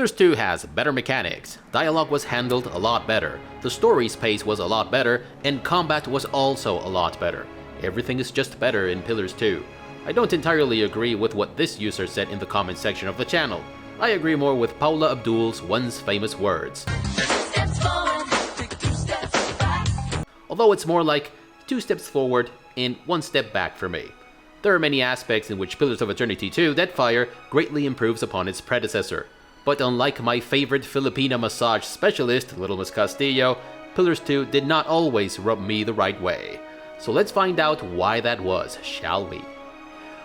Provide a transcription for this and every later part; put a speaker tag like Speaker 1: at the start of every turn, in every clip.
Speaker 1: Pillars 2 has better mechanics, dialogue was handled a lot better, the story's pace was a lot better, and combat was also a lot better. Everything is just better in Pillars 2. I don't entirely agree with what this user said in the comment section of the channel. I agree more with Paula Abdul's once famous words. Although it's more like 2 steps forward and 1 step back for me. There are many aspects in which Pillars of Eternity 2 Deadfire greatly improves upon its predecessor. But unlike my favorite Filipina massage specialist, Little Miss Castillo, Pillars 2 did not always rub me the right way. So let's find out why that was, shall we?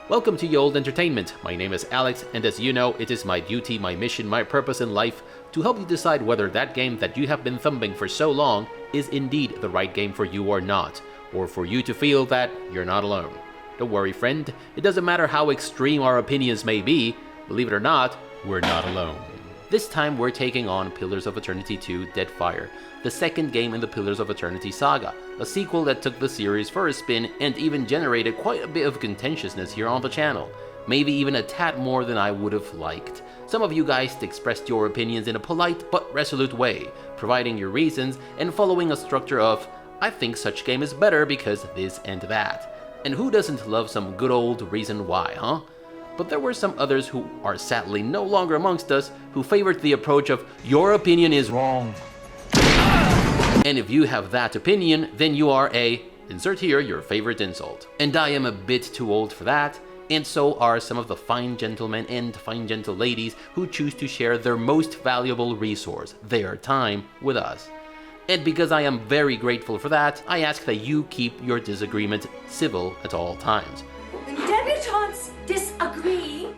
Speaker 1: Welcome to Ye Olde Entertainment. My name is Alex, and as you know, it is my duty, my mission, my purpose in life to help you decide whether that game that you have been thumping for so long is indeed the right game for you or not, or for you to feel that you're not alone. Don't worry, friend, it doesn't matter how extreme our opinions may be, believe it or not, we're not alone. This time we're taking on Pillars of Eternity 2 Deadfire, the second game in the Pillars of Eternity saga, a sequel that took the series for a spin and even generated quite a bit of contentiousness here on the channel, maybe even a tad more than I would have liked. Some of you guys expressed your opinions in a polite but resolute way, providing your reasons and following a structure of, I think such game is better because this and that. And who doesn't love some good old reason why, huh? But there were some others who are sadly no longer amongst us who favored the approach of your opinion is wrong. And if you have that opinion, then you are a, insert here your favorite insult. And I am a bit too old for that, and so are some of the fine gentlemen and fine gentle ladies who choose to share their most valuable resource, their time, with us. And because I am very grateful for that, I ask that you keep your disagreement civil at all times.
Speaker 2: When debutantes disagree,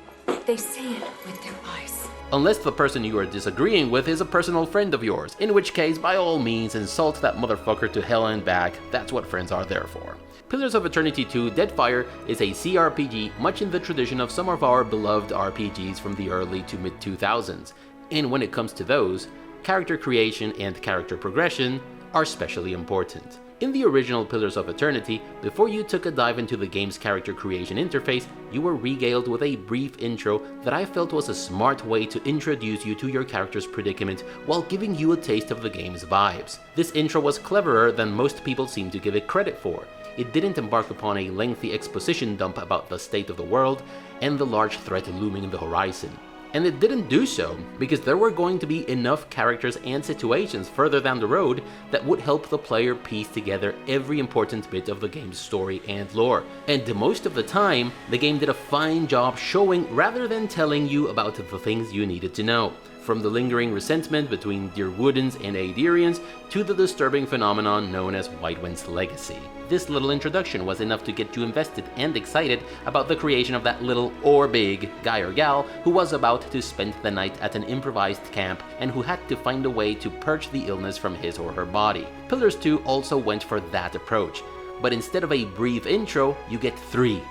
Speaker 2: they say it with their eyes.
Speaker 1: Unless the person you are disagreeing with is a personal friend of yours, in which case, by all means, insult that motherfucker to hell and back. That's what friends are there for. Pillars of Eternity 2 Deadfire is a CRPG much in the tradition of some of our beloved RPGs from the early to mid-2000s. And when it comes to those, character creation and character progression are especially important. In the original Pillars of Eternity, before you took a dive into the game's character creation interface, you were regaled with a brief intro that I felt was a smart way to introduce you to your character's predicament while giving you a taste of the game's vibes. This intro was cleverer than most people seem to give it credit for. It didn't embark upon a lengthy exposition dump about the state of the world and the large threat looming in the horizon. And it didn't do so because there were going to be enough characters and situations further down the road that would help the player piece together every important bit of the game's story and lore. And most of the time, the game did a fine job showing rather than telling you about the things you needed to know. From the lingering resentment between Dirwoodens and Aedirians to the disturbing phenomenon known as Whitewind's legacy. This little introduction was enough to get you invested and excited about the creation of that little or big guy or gal who was about to spend the night at an improvised camp and who had to find a way to purge the illness from his or her body. Pillars 2 also went for that approach, but instead of a brief intro, you get three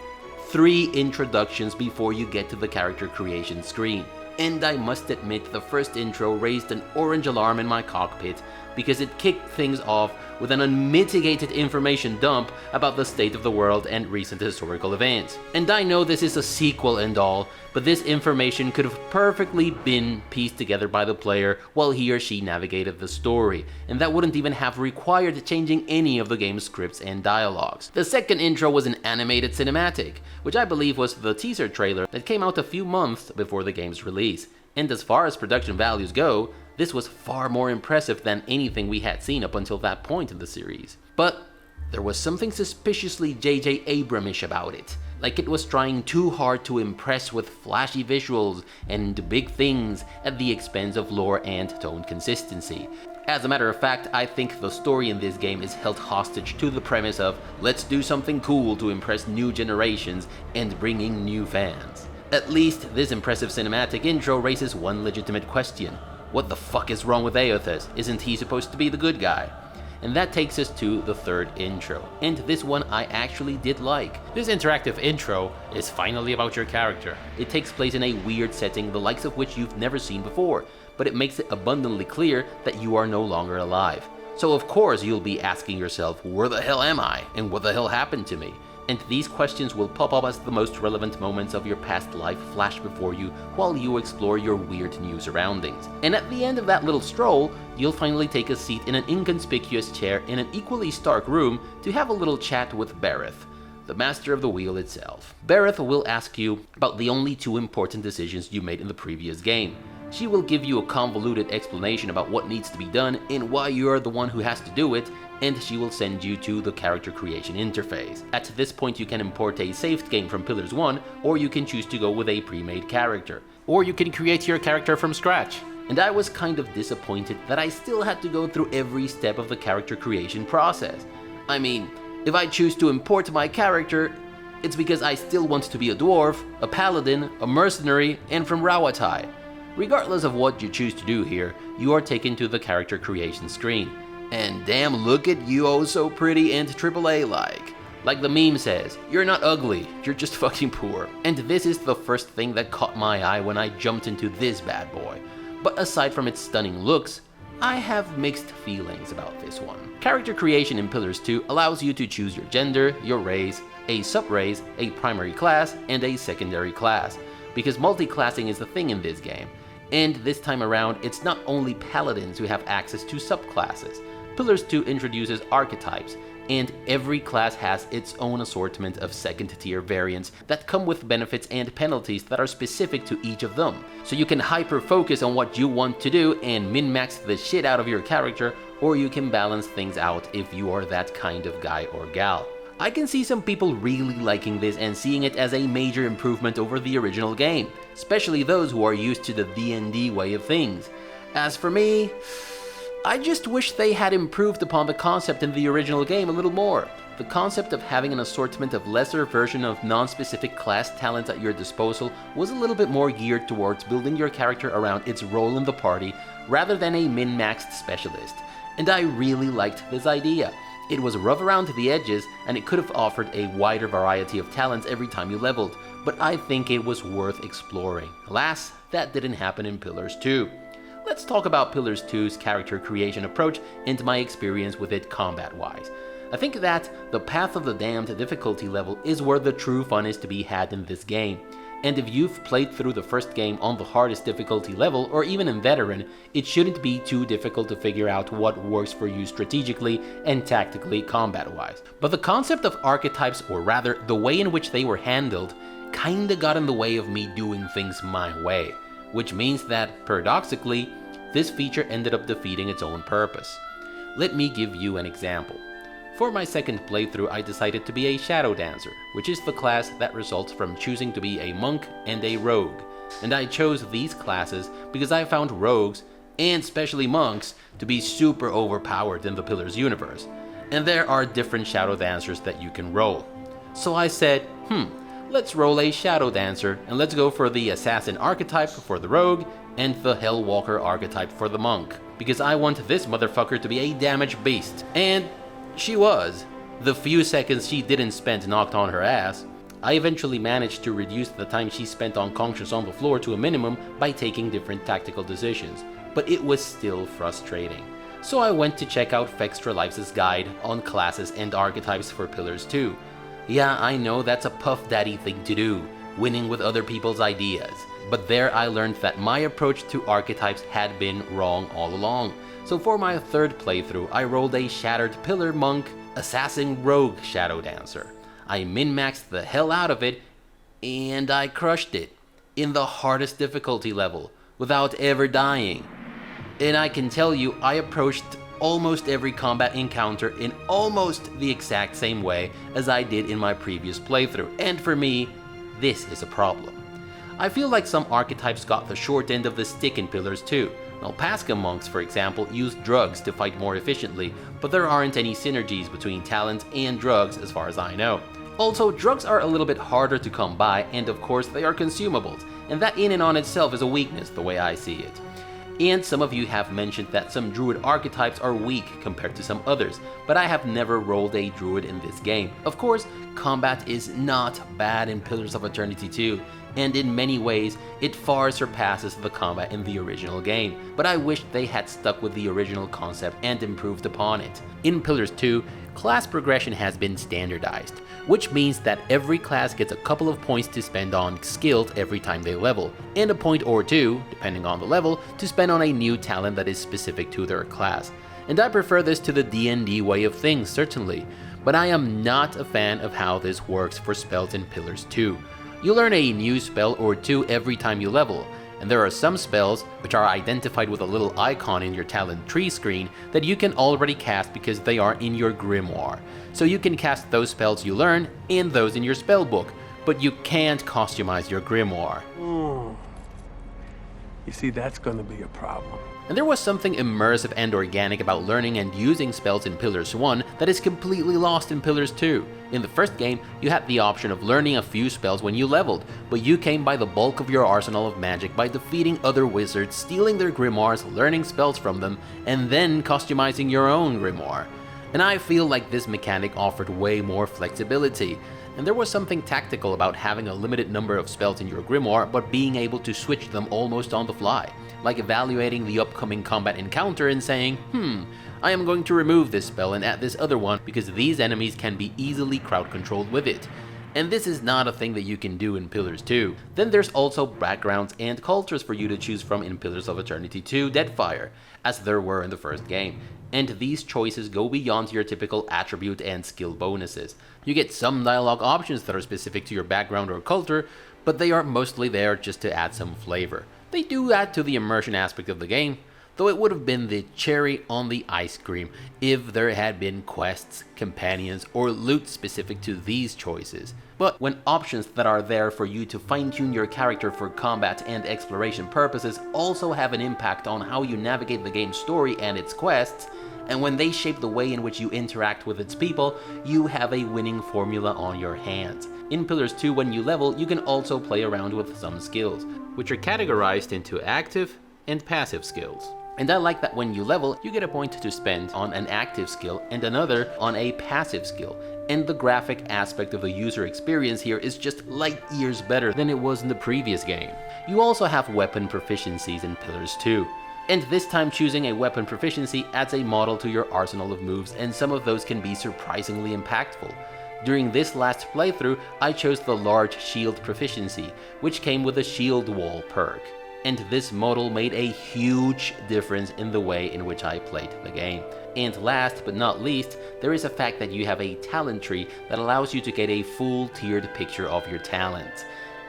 Speaker 1: introductions before you get to the character creation screen. And I must admit, the first intro raised an orange alarm in my cockpit because it kicked things off with an unmitigated information dump about the state of the world and recent historical events. And I know this is a sequel and all, but this information could have perfectly been pieced together by the player while he or she navigated the story, and that wouldn't even have required changing any of the game's scripts and dialogues. The second intro was an animated cinematic, which I believe was the teaser trailer that came out a few months before the game's release. And as far as production values go, this was far more impressive than anything we had seen up until that point in the series. But there was something suspiciously J.J. Abramish about it, like it was trying too hard to impress with flashy visuals and big things at the expense of lore and tone consistency. As a matter of fact, I think the story in this game is held hostage to the premise of let's do something cool to impress new generations and bring in new fans. At least this impressive cinematic intro raises one legitimate question. What the fuck is wrong with Eothas? Isn't he supposed to be the good guy? And that takes us to the third intro, and this one I actually did like. This interactive intro is finally about your character. It takes place in a weird setting the likes of which you've never seen before, but it makes it abundantly clear that you are no longer alive. So of course you'll be asking yourself, where the hell am I? And what the hell happened to me? and these questions will pop up as the most relevant moments of your past life flash before you while you explore your weird new surroundings. And at the end of that little stroll, you'll finally take a seat in an inconspicuous chair in an equally stark room to have a little chat with Bereth, the master of the wheel itself. Bereth will ask you about the only two important decisions you made in the previous game. She will give you a convoluted explanation about what needs to be done and why you are the one who has to do it, and she will send you to the character creation interface. At this point you can import a saved game from Pillars 1, or you can choose to go with a pre-made character. Or you can create your character from scratch. And I was kind of disappointed that I still had to go through every step of the character creation process. I mean, if I choose to import my character, it's because I still want to be a dwarf, a paladin, a mercenary, and from Rawatai. Regardless of what you choose to do here, you are taken to the character creation screen. And damn, look at you, oh so pretty and AAA-like. Like the meme says, you're not ugly, you're just fucking poor. And this is the first thing that caught my eye when I jumped into this bad boy. But aside from its stunning looks, I have mixed feelings about this one. Character creation in Pillars 2 allows you to choose your gender, your race, a sub-race, a primary class, and a secondary class, because multi-classing is the thing in this game. And this time around, it's not only paladins who have access to subclasses. Pillars 2 introduces archetypes, and every class has its own assortment of second-tier variants that come with benefits and penalties that are specific to each of them. So you can hyper-focus on what you want to do and min-max the shit out of your character, or you can balance things out if you are that kind of guy or gal. I can see some people really liking this and seeing it as a major improvement over the original game, especially those who are used to the D&D way of things. As for me, I just wish they had improved upon the concept in the original game a little more. The concept of having an assortment of lesser version of non-specific class talents at your disposal was a little bit more geared towards building your character around its role in the party rather than a min-maxed specialist, and I really liked this idea. It was rough around the edges, and it could have offered a wider variety of talents every time you leveled, but I think it was worth exploring. Alas, that didn't happen in Pillars 2. Let's talk about Pillars 2's character creation approach and my experience with it combat-wise. I think that the Path of the Damned difficulty level is where the true fun is to be had in this game. And if you've played through the first game on the hardest difficulty level, or even in Veteran, it shouldn't be too difficult to figure out what works for you strategically and tactically combat-wise. But the concept of archetypes, or rather the way in which they were handled, kinda got in the way of me doing things my way, which means that, paradoxically, this feature ended up defeating its own purpose. Let me give you an example. For my second playthrough, I decided to be a Shadow Dancer, which is the class that results from choosing to be a monk and a rogue. And I chose these classes because I found rogues, and especially monks, to be super overpowered in the Pillars universe. And there are different Shadow Dancers that you can roll. So I said, let's roll a Shadow Dancer, and let's go for the Assassin archetype for the rogue, and the Hellwalker archetype for the monk. Because I want this motherfucker to be a damage beast. And she was. The few seconds she didn't spend knocked on her ass. I eventually managed to reduce the time she spent unconscious on the floor to a minimum by taking different tactical decisions, but it was still frustrating. So I went to check out Fextra Life's guide on classes and archetypes for Pillars 2. Yeah, I know that's a Puff Daddy thing to do, winning with other people's ideas, but there I learned that my approach to archetypes had been wrong all along. So for my third playthrough, I rolled a Shattered Pillar Monk, Assassin Rogue Shadow Dancer. I min-maxed the hell out of it, and I crushed it, in the hardest difficulty level, without ever dying. And I can tell you, I approached almost every combat encounter in almost the exact same way as I did in my previous playthrough, and for me, this is a problem. I feel like some archetypes got the short end of the stick in Pillars 2. Alpaca monks, for example, use drugs to fight more efficiently, but there aren't any synergies between talent and drugs as far as I know. Also, drugs are a little bit harder to come by, and of course they are consumables, and that in and on itself is a weakness the way I see it. And some of you have mentioned that some druid archetypes are weak compared to some others, but I have never rolled a druid in this game. Of course, combat is not bad in Pillars of Eternity 2, and in many ways, it far surpasses the combat in the original game, but I wish they had stuck with the original concept and improved upon it. In Pillars 2, class progression has been standardized, which means that every class gets a couple of points to spend on skills every time they level, and a point or two, depending on the level, to spend on a new talent that is specific to their class. And I prefer this to the D&D way of things, certainly, but I am not a fan of how this works for spells in Pillars 2. You learn a new spell or two every time you level, and there are some spells, which are identified with a little icon in your talent tree screen, that you can already cast because they are in your grimoire. So you can cast those spells you learn and those in your spellbook, but you can't customize your grimoire.
Speaker 3: You see, that's gonna be a problem.
Speaker 1: And there was something immersive and organic about learning and using spells in Pillars 1 that is completely lost in Pillars 2. In the first game, you had the option of learning a few spells when you leveled, but you came by the bulk of your arsenal of magic by defeating other wizards, stealing their grimoires, learning spells from them, and then customizing your own grimoire. And I feel like this mechanic offered way more flexibility. And there was something tactical about having a limited number of spells in your grimoire but being able to switch them almost on the fly, like evaluating the upcoming combat encounter and saying, I am going to remove this spell and add this other one because these enemies can be easily crowd controlled with it. And this is not a thing that you can do in Pillars 2. Then there's also backgrounds and cultures for you to choose from in Pillars of Eternity 2 Deadfire, as there were in the first game. And these choices go beyond your typical attribute and skill bonuses. You get some dialogue options that are specific to your background or culture, but they are mostly there just to add some flavor. They do add to the immersion aspect of the game, though it would have been the cherry on the ice cream if there had been quests, companions, or loot specific to these choices. But when options that are there for you to fine-tune your character for combat and exploration purposes also have an impact on how you navigate the game's story and its quests, and when they shape the way in which you interact with its people, you have a winning formula on your hands. In Pillars 2, when you level, you can also play around with some skills, which are categorized into active and passive skills. And I like that when you level, you get a point to spend on an active skill and another on a passive skill. And the graphic aspect of the user experience here is just light years better than it was in the previous game. You also have weapon proficiencies in Pillars 2. And this time choosing a weapon proficiency adds a model to your arsenal of moves, and some of those can be surprisingly impactful. During this last playthrough, I chose the large shield proficiency, which came with a shield wall perk. And this model made a huge difference in the way in which I played the game. And last but not least, there is a fact that you have a talent tree that allows you to get a full tiered picture of your talents.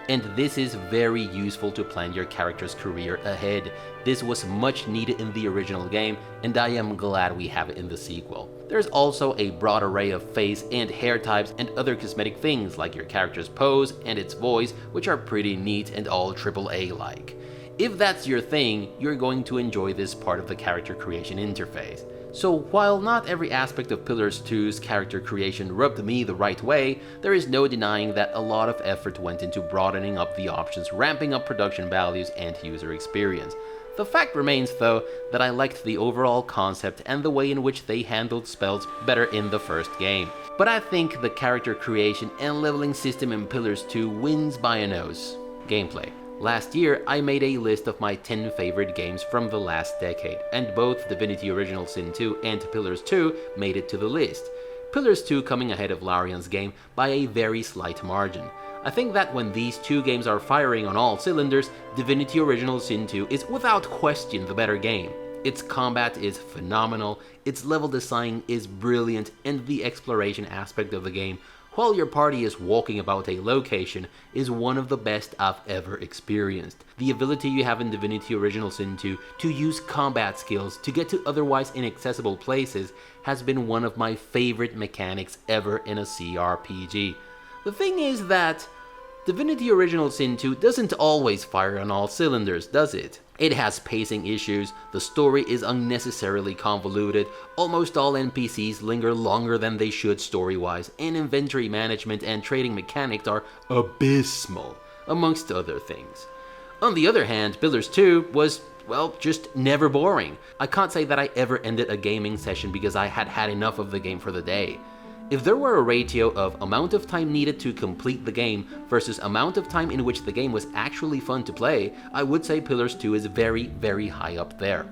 Speaker 1: And this is very useful to plan your character's career ahead. This was much needed in the original game, and I am glad we have it in the sequel. There's also a broad array of face and hair types and other cosmetic things like your character's pose and its voice, which are pretty neat and all AAA-like. If that's your thing, you're going to enjoy this part of the character creation interface. So while not every aspect of Pillars 2's character creation rubbed me the right way, there is no denying that a lot of effort went into broadening up the options, ramping up production values and user experience. The fact remains though that I liked the overall concept and the way in which they handled spells better in the first game. But I think the character creation and leveling system in Pillars 2 wins by a nose. Gameplay. Last year, I made a list of my 10 favorite games from the last decade, and both Divinity Original Sin 2 and Pillars 2 made it to the list. Pillars 2 coming ahead of Larian's game by a very slight margin. I think that when these two games are firing on all cylinders, Divinity Original Sin 2 is without question the better game. Its combat is phenomenal, its level design is brilliant, and the exploration aspect of the game, while your party is walking about a location, is one of the best I've ever experienced. The ability you have in Divinity Original Sin 2 to use combat skills to get to otherwise inaccessible places has been one of my favorite mechanics ever in a CRPG. The thing is that Divinity Original Sin 2 doesn't always fire on all cylinders, does it? It has pacing issues, the story is unnecessarily convoluted, almost all NPCs linger longer than they should story-wise, and inventory management and trading mechanics are abysmal, amongst other things. On the other hand, Pillars 2 was, well, just never boring. I can't say that I ever ended a gaming session because I had had enough of the game for the day. If there were a ratio of amount of time needed to complete the game versus amount of time in which the game was actually fun to play, I would say Pillars 2 is very, very high up there.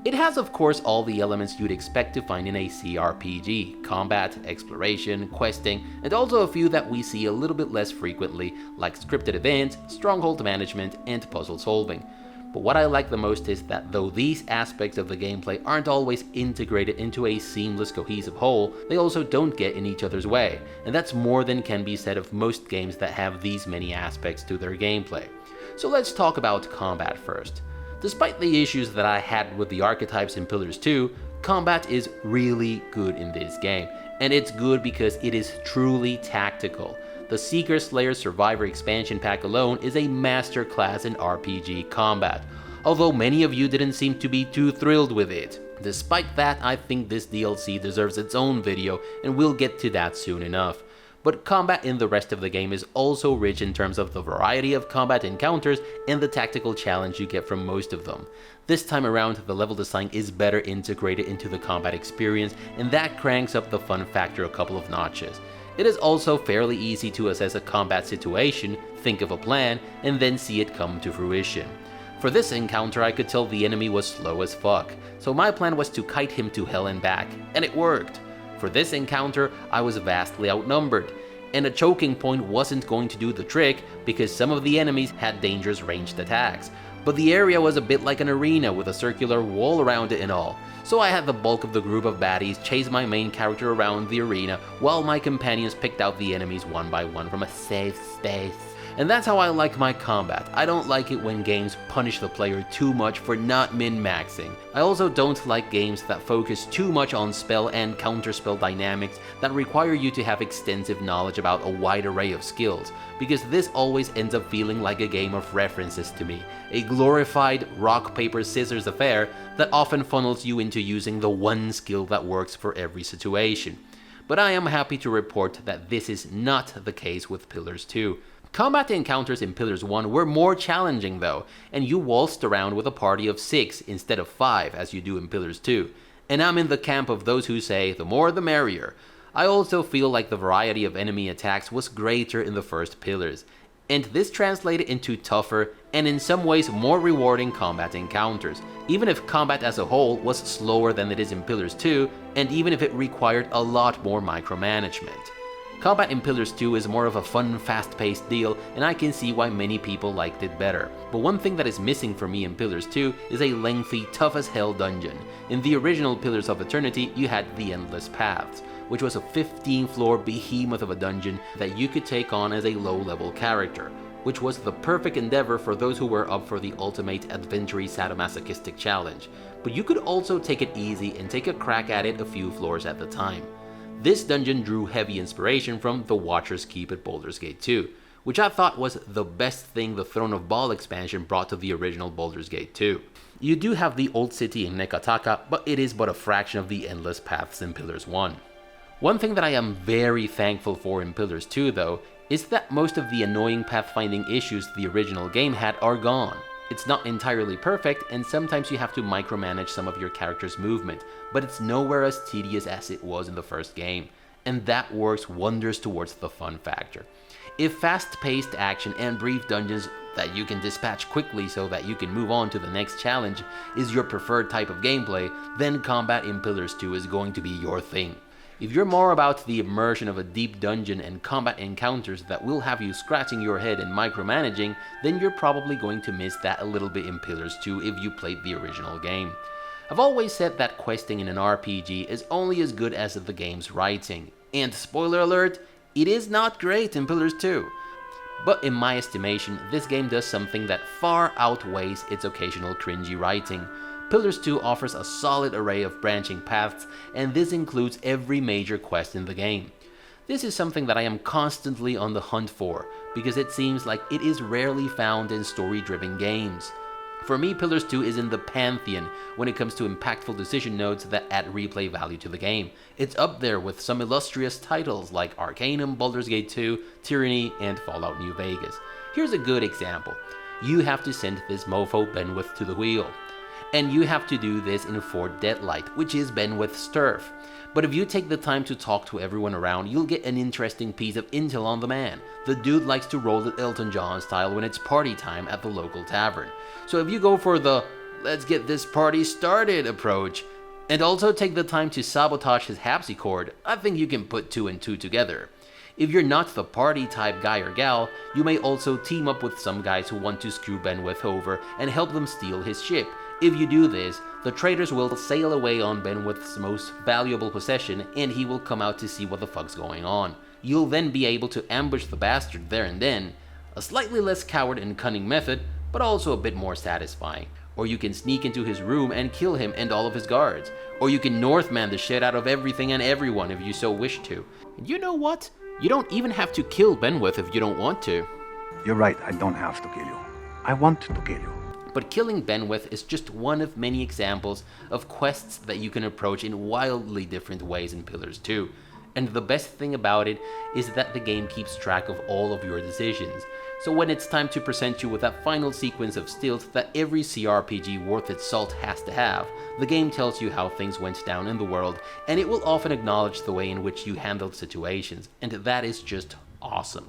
Speaker 1: It has of course all the elements you'd expect to find in a CRPG: combat, exploration, questing, and also a few that we see a little bit less frequently, like scripted events, stronghold management, and puzzle solving. But what I like the most is that though these aspects of the gameplay aren't always integrated into a seamless, cohesive whole, they also don't get in each other's way, and that's more than can be said of most games that have these many aspects to their gameplay. So let's talk about combat first. Despite the issues that I had with the archetypes in Pillars 2, combat is really good in this game, and it's good because it is truly tactical. The Seeker Slayer Survivor expansion pack alone is a masterclass in RPG combat, although many of you didn't seem to be too thrilled with it. Despite that, I think this DLC deserves its own video, and we'll get to that soon enough. But combat in the rest of the game is also rich in terms of the variety of combat encounters and the tactical challenge you get from most of them. This time around, the level design is better integrated into the combat experience, and that cranks up the fun factor a couple of notches. It is also fairly easy to assess a combat situation, think of a plan, and then see it come to fruition. For this encounter, I could tell the enemy was slow as fuck, so my plan was to kite him to hell and back, and it worked. For this encounter, I was vastly outnumbered, and a choking point wasn't going to do the trick because some of the enemies had dangerous ranged attacks, but the area was a bit like an arena with a circular wall around it and all. So I had the bulk of the group of baddies chase my main character around the arena while my companions picked out the enemies one by one from a safe space. And that's how I like my combat. I don't like it when games punish the player too much for not min-maxing. I also don't like games that focus too much on spell and counterspell dynamics that require you to have extensive knowledge about a wide array of skills, because this always ends up feeling like a game of references to me, a glorified rock, paper, scissors affair that often funnels you into using the one skill that works for every situation. But I am happy to report that this is not the case with Pillars 2. Combat encounters in Pillars 1 were more challenging though, and you waltzed around with a party of 6 instead of 5 as you do in Pillars 2. And I'm in the camp of those who say the more the merrier. I also feel like the variety of enemy attacks was greater in the first Pillars, and this translated into tougher and in some ways more rewarding combat encounters, even if combat as a whole was slower than it is in Pillars 2, and even if it required a lot more micromanagement. Combat in Pillars 2 is more of a fun, fast-paced deal, and I can see why many people liked it better. But one thing that is missing for me in Pillars 2 is a lengthy, tough-as-hell dungeon. In the original Pillars of Eternity, you had the Endless Paths, which was a 15-floor behemoth of a dungeon that you could take on as a low-level character, which was the perfect endeavor for those who were up for the ultimate adventure-y sadomasochistic challenge. But you could also take it easy and take a crack at it a few floors at a time. This dungeon drew heavy inspiration from the Watcher's Keep at Baldur's Gate 2, which I thought was the best thing the Throne of Baal expansion brought to the original Baldur's Gate 2. You do have the old city in Nekataka, but it is but a fraction of the endless paths in Pillars 1. One thing that I am very thankful for in Pillars 2 though, is that most of the annoying pathfinding issues the original game had are gone. It's not entirely perfect, and sometimes you have to micromanage some of your character's movement, but it's nowhere as tedious as it was in the first game, and that works wonders towards the fun factor. If fast-paced action and brief dungeons that you can dispatch quickly so that you can move on to the next challenge is your preferred type of gameplay, then combat in Pillars 2 is going to be your thing. If you're more about the immersion of a deep dungeon and combat encounters that will have you scratching your head and micromanaging, then you're probably going to miss that a little bit in Pillars 2 if you played the original game. I've always said that questing in an RPG is only as good as the game's writing, and spoiler alert, it is not great in Pillars 2. But in my estimation, this game does something that far outweighs its occasional cringy writing. Pillars 2 offers a solid array of branching paths, and this includes every major quest in the game. This is something that I am constantly on the hunt for, because it seems like it is rarely found in story-driven games. For me, Pillars 2 is in the pantheon when it comes to impactful decision nodes that add replay value to the game. It's up there with some illustrious titles like Arcanum, Baldur's Gate 2, Tyranny, and Fallout New Vegas. Here's a good example. You have to send this mofo Benwith to the wheel. and you have to do this in Fort Deadlight, which is Benwith's turf. But if you take the time to talk to everyone around, you'll get an interesting piece of intel on the man. The dude likes to roll it Elton John style when it's party time at the local tavern. So if you go for the "let's get this party started" approach, and also take the time to sabotage his harpsichord, I think you can put 2 and 2 together. If you're not the party type guy or gal, you may also team up with some guys who want to screw Benwith over and help them steal his ship. If you do this, the traders will sail away on Benwith's most valuable possession, and he will come out to see what the fuck's going on. You'll then be able to ambush the bastard there and then, a slightly less coward and cunning method, but also a bit more satisfying. Or you can sneak into his room and kill him and all of his guards. Or you can Northman the shit out of everything and everyone if you so wish to. And you know what? You don't even have to kill Benwith if you don't want to.
Speaker 3: You're right, I don't have to kill you. I want to kill you.
Speaker 1: But killing Benwith is just one of many examples of quests that you can approach in wildly different ways in Pillars 2. And the best thing about it is that the game keeps track of all of your decisions. So when it's time to present you with that final sequence of stealth that every CRPG worth its salt has to have, the game tells you how things went down in the world, and it will often acknowledge the way in which you handled situations, and that is just awesome.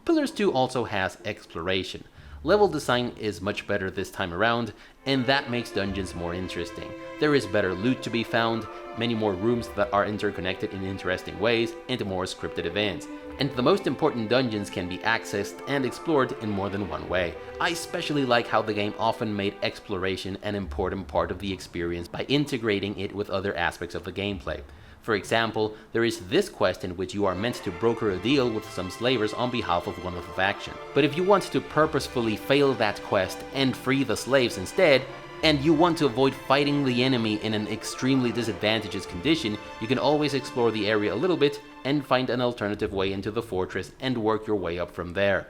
Speaker 1: Pillars 2 also has exploration. Level design is much better this time around, and that makes dungeons more interesting. There is better loot to be found, many more rooms that are interconnected in interesting ways, and more scripted events. And the most important dungeons can be accessed and explored in more than one way. I especially like how the game often made exploration an important part of the experience by integrating it with other aspects of the gameplay. For example, there is this quest in which you are meant to broker a deal with some slavers on behalf of one of the faction. But if you want to purposefully fail that quest and free the slaves instead, and you want to avoid fighting the enemy in an extremely disadvantageous condition, you can always explore the area a little bit and find an alternative way into the fortress and work your way up from there.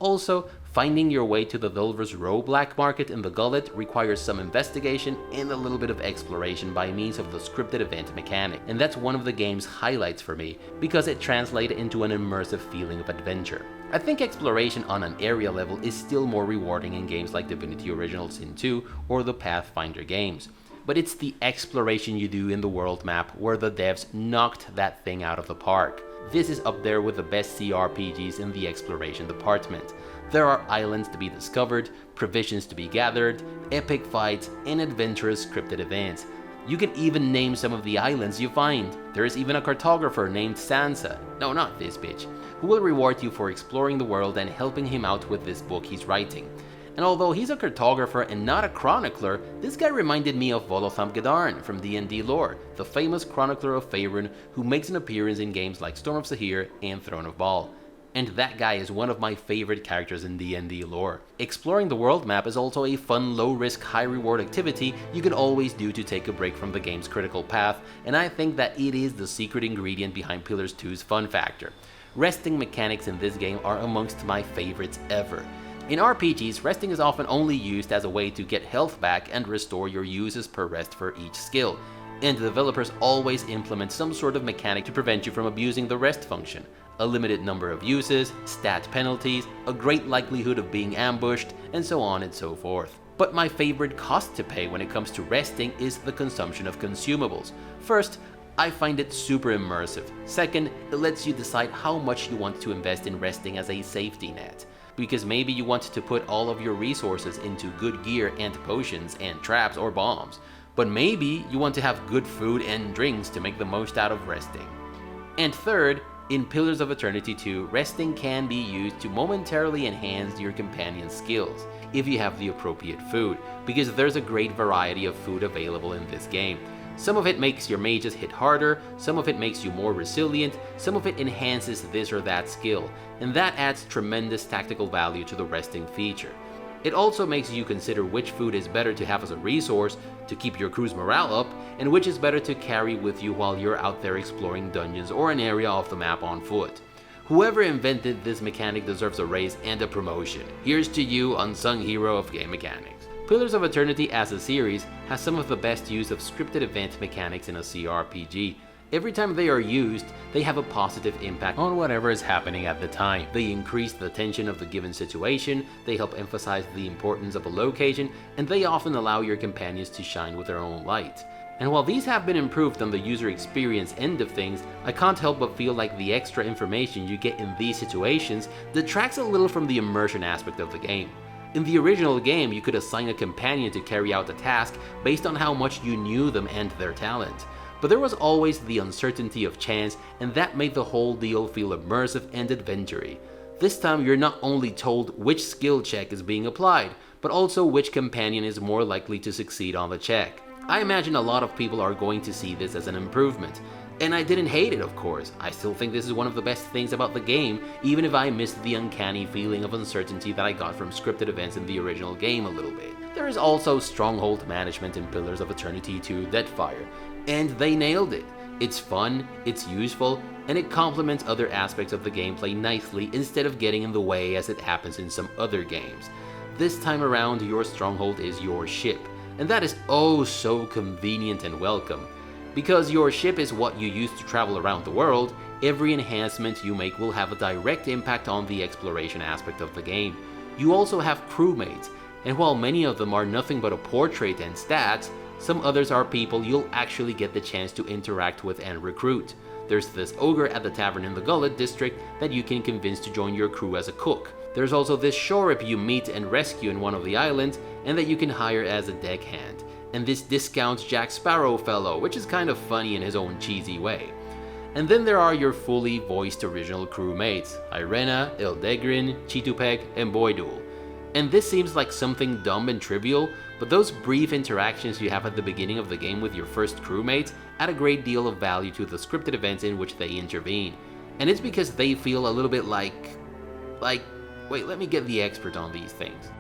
Speaker 1: Also, finding your way to the Dulver's Row black market in the Gullet requires some investigation and a little bit of exploration by means of the scripted event mechanic, and that's one of the game's highlights for me, because it translated into an immersive feeling of adventure. I think exploration on an area level is still more rewarding in games like Divinity Original Sin 2 or the Pathfinder games, but it's the exploration you do in the world map where the devs knocked that thing out of the park. This is up there with the best CRPGs in the exploration department. There are islands to be discovered, provisions to be gathered, epic fights, and adventurous scripted events. You can even name some of the islands you find. There is even a cartographer named Sansa, no, not this bitch, who will reward you for exploring the world and helping him out with this book he's writing. And although he's a cartographer and not a chronicler, this guy reminded me of Volothamp Gedarn from D&D lore, the famous chronicler of Faerun who makes an appearance in games like Storm of Sahir and Throne of Baal. And that guy is one of my favorite characters in D&D lore. Exploring the world map is also a fun, low-risk, high-reward activity you can always do to take a break from the game's critical path, and I think that it is the secret ingredient behind Pillars 2's fun factor. Resting mechanics in this game are amongst my favorites ever. In RPGs, resting is often only used as a way to get health back and restore your uses per rest for each skill, and developers always implement some sort of mechanic to prevent you from abusing the rest function. A limited number of uses, stat penalties, a great likelihood of being ambushed, and so on and so forth. But my favorite cost to pay when it comes to resting is the consumption of consumables. First, I find it super immersive. Second, it lets you decide how much you want to invest in resting as a safety net. Because maybe you want to put all of your resources into good gear and potions and traps or bombs, but maybe you want to have good food and drinks to make the most out of resting. And third, in Pillars of Eternity 2, resting can be used to momentarily enhance your companion's skills, if you have the appropriate food, because there's a great variety of food available in this game. Some of it makes your mages hit harder, some of it makes you more resilient, some of it enhances this or that skill, and that adds tremendous tactical value to the resting feature. It also makes you consider which food is better to have as a resource to keep your crew's morale up, and which is better to carry with you while you're out there exploring dungeons or an area of the map on foot. Whoever invented this mechanic deserves a raise and a promotion. Here's to you, unsung hero of game mechanics. Pillars of Eternity as a series has some of the best use of scripted event mechanics in a CRPG. Every time they are used, they have a positive impact on whatever is happening at the time. They increase the tension of the given situation, they help emphasize the importance of a location, and they often allow your companions to shine with their own light. And while these have been improved on the user experience end of things, I can't help but feel like the extra information you get in these situations detracts a little from the immersion aspect of the game. In the original game, you could assign a companion to carry out a task based on how much you knew them and their talent. But there was always the uncertainty of chance, and that made the whole deal feel immersive and adventure-y. This time you're not only told which skill check is being applied, but also which companion is more likely to succeed on the check. I imagine a lot of people are going to see this as an improvement. And I didn't hate it, of course. I still think this is one of the best things about the game, even if I missed the uncanny feeling of uncertainty that I got from scripted events in the original game a little bit. There is also stronghold management in Pillars of Eternity 2 Deadfire, and they nailed it. It's fun, it's useful, and it complements other aspects of the gameplay nicely instead of getting in the way as it happens in some other games. This time around, your stronghold is your ship, and that is oh so convenient and welcome. Because your ship is what you use to travel around the world, every enhancement you make will have a direct impact on the exploration aspect of the game. You also have crewmates, and while many of them are nothing but a portrait and stats, some others are people you'll actually get the chance to interact with and recruit. There's this ogre at the tavern in the Gullet district that you can convince to join your crew as a cook. There's also this shorep you meet and rescue in one of the islands and that you can hire as a deckhand. And this discounts Jack Sparrow fellow, which is kind of funny in his own cheesy way. And then there are your fully voiced original crewmates, Irena, Ildegrin, Chitupek, and Boydul. And this seems like something dumb and trivial, but those brief interactions you have at the beginning of the game with your first crewmates add a great deal of value to the scripted events in which they intervene. And it's because they feel a little bit like, wait, let me get the expert on these things.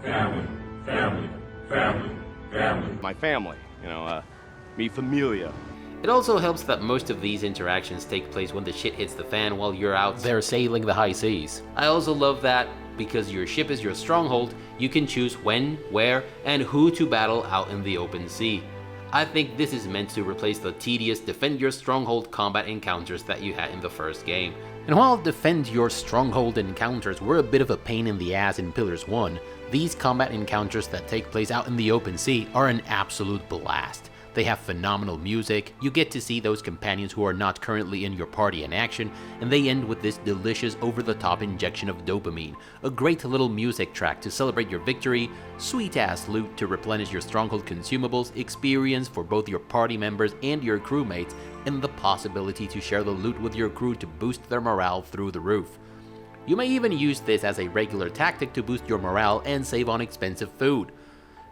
Speaker 4: Family. My family, mi familia.
Speaker 1: It also helps that most of these interactions take place when the shit hits the fan while you're out there sailing the high seas. I also love that, because your ship is your stronghold, you can choose when, where, and who to battle out in the open sea. I think this is meant to replace the tedious defend your stronghold combat encounters that you had in the first game. And while defend your stronghold encounters were a bit of a pain in the ass in Pillars 1, these combat encounters that take place out in the open sea are an absolute blast. They have phenomenal music, you get to see those companions who are not currently in your party in action, and they end with this delicious over-the-top injection of dopamine, a great little music track to celebrate your victory, sweet-ass loot to replenish your stronghold consumables, experience for both your party members and your crewmates, and the possibility to share the loot with your crew to boost their morale through the roof. You may even use this as a regular tactic to boost your morale and save on expensive food.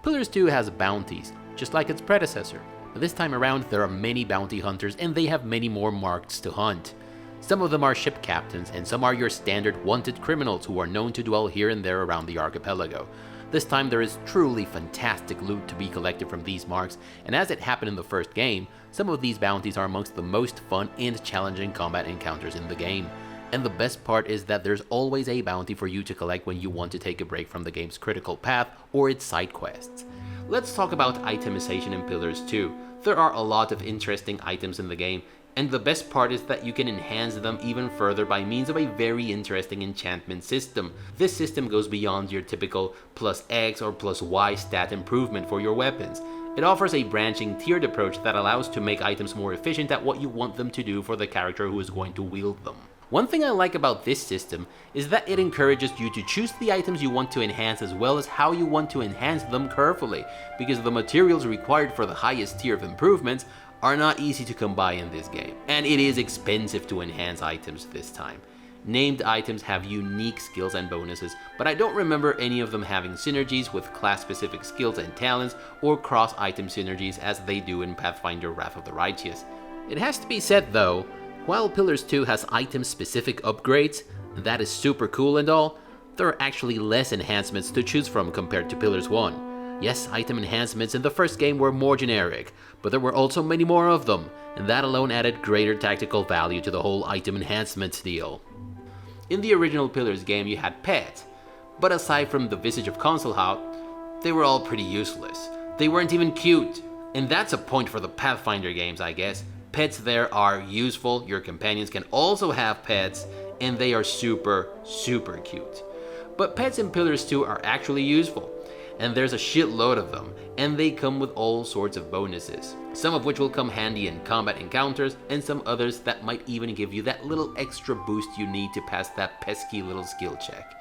Speaker 1: Pillars 2 has bounties, just like its predecessor. This time around there are many bounty hunters and they have many more marks to hunt. Some of them are ship captains and some are your standard wanted criminals who are known to dwell here and there around the archipelago. This time there is truly fantastic loot to be collected from these marks, and as it happened in the first game, some of these bounties are amongst the most fun and challenging combat encounters in the game. And the best part is that there's always a bounty for you to collect when you want to take a break from the game's critical path or its side quests. Let's talk about itemization in Pillars 2. There are a lot of interesting items in the game, and the best part is that you can enhance them even further by means of a very interesting enchantment system. This system goes beyond your typical plus X or plus Y stat improvement for your weapons. It offers a branching tiered approach that allows to make items more efficient at what you want them to do for the character who is going to wield them. One thing I like about this system is that it encourages you to choose the items you want to enhance as well as how you want to enhance them carefully, because the materials required for the highest tier of improvements are not easy to come by in this game, and it is expensive to enhance items this time. Named items have unique skills and bonuses, but I don't remember any of them having synergies with class-specific skills and talents or cross-item synergies as they do in Pathfinder Wrath of the Righteous. It has to be said though, while Pillars 2 has item-specific upgrades, and that is super cool and all, there are actually less enhancements to choose from compared to Pillars 1. Yes, item enhancements in the first game were more generic, but there were also many more of them, and that alone added greater tactical value to the whole item enhancement deal. In the original Pillars game you had pets, but aside from the Visage of Consulhout, they were all pretty useless. They weren't even cute, and that's a point for the Pathfinder games, I guess. Pets there are useful, your companions can also have pets, and they are super cute. But pets in Pillars 2 are actually useful, and there's a shitload of them, and they come with all sorts of bonuses, some of which will come handy in combat encounters, and some others that might even give you that little extra boost you need to pass that pesky little skill check.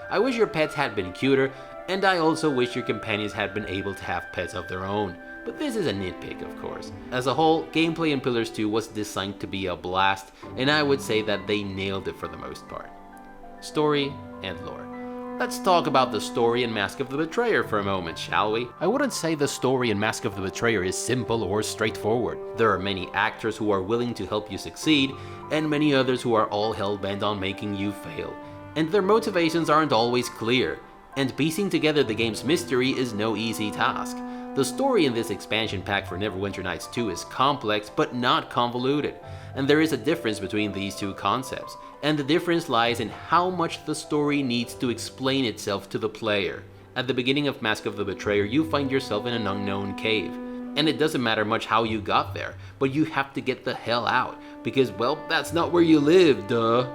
Speaker 1: I wish your pets had been cuter, and I also wish your companions had been able to have pets of their own. But this is a nitpick, of course. As a whole, gameplay in Pillars 2 was designed to be a blast, and I would say that they nailed it for the most part. Story and lore. Let's talk about the story in Mask of the Betrayer for a moment, shall we? I wouldn't say the story in Mask of the Betrayer is simple or straightforward. There are many actors who are willing to help you succeed, and many others who are all hell-bent on making you fail. And their motivations aren't always clear, and piecing together the game's mystery is no easy task. The story in this expansion pack for Neverwinter Nights 2 is complex but not convoluted, and there is a difference between these two concepts, and the difference lies in how much the story needs to explain itself to the player. At the beginning of Mask of the Betrayer, you find yourself in an unknown cave, and it doesn't matter much how you got there, but you have to get the hell out, because, well, that's not where you live, duh.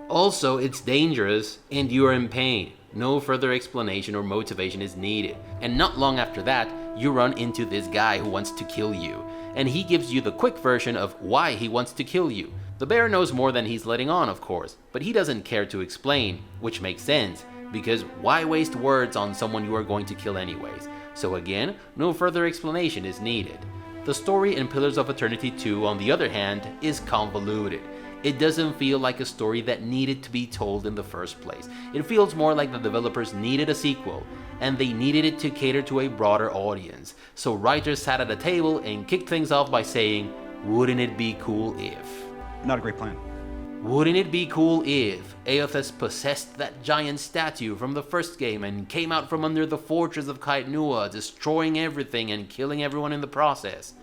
Speaker 1: Also, it's dangerous, and you are in pain. No further explanation or motivation is needed. And not long after that, you run into this guy who wants to kill you. And he gives you the quick version of why he wants to kill you. The bear knows more than he's letting on, of course, but he doesn't care to explain, which makes sense, because why waste words on someone you are going to kill anyways? So again, no further explanation is needed. The story in Pillars of Eternity 2, on the other hand, is convoluted. It doesn't feel like a story that needed to be told in the first place. It feels more like the developers needed a sequel, and they needed it to cater to a broader audience. So writers sat at a table and kicked things off by saying, wouldn't it be cool if?
Speaker 3: Not a great plan.
Speaker 1: Wouldn't it be cool if Eothas possessed that giant statue from the first game and came out from under the fortress of Kait Nua, destroying everything and killing everyone in the process?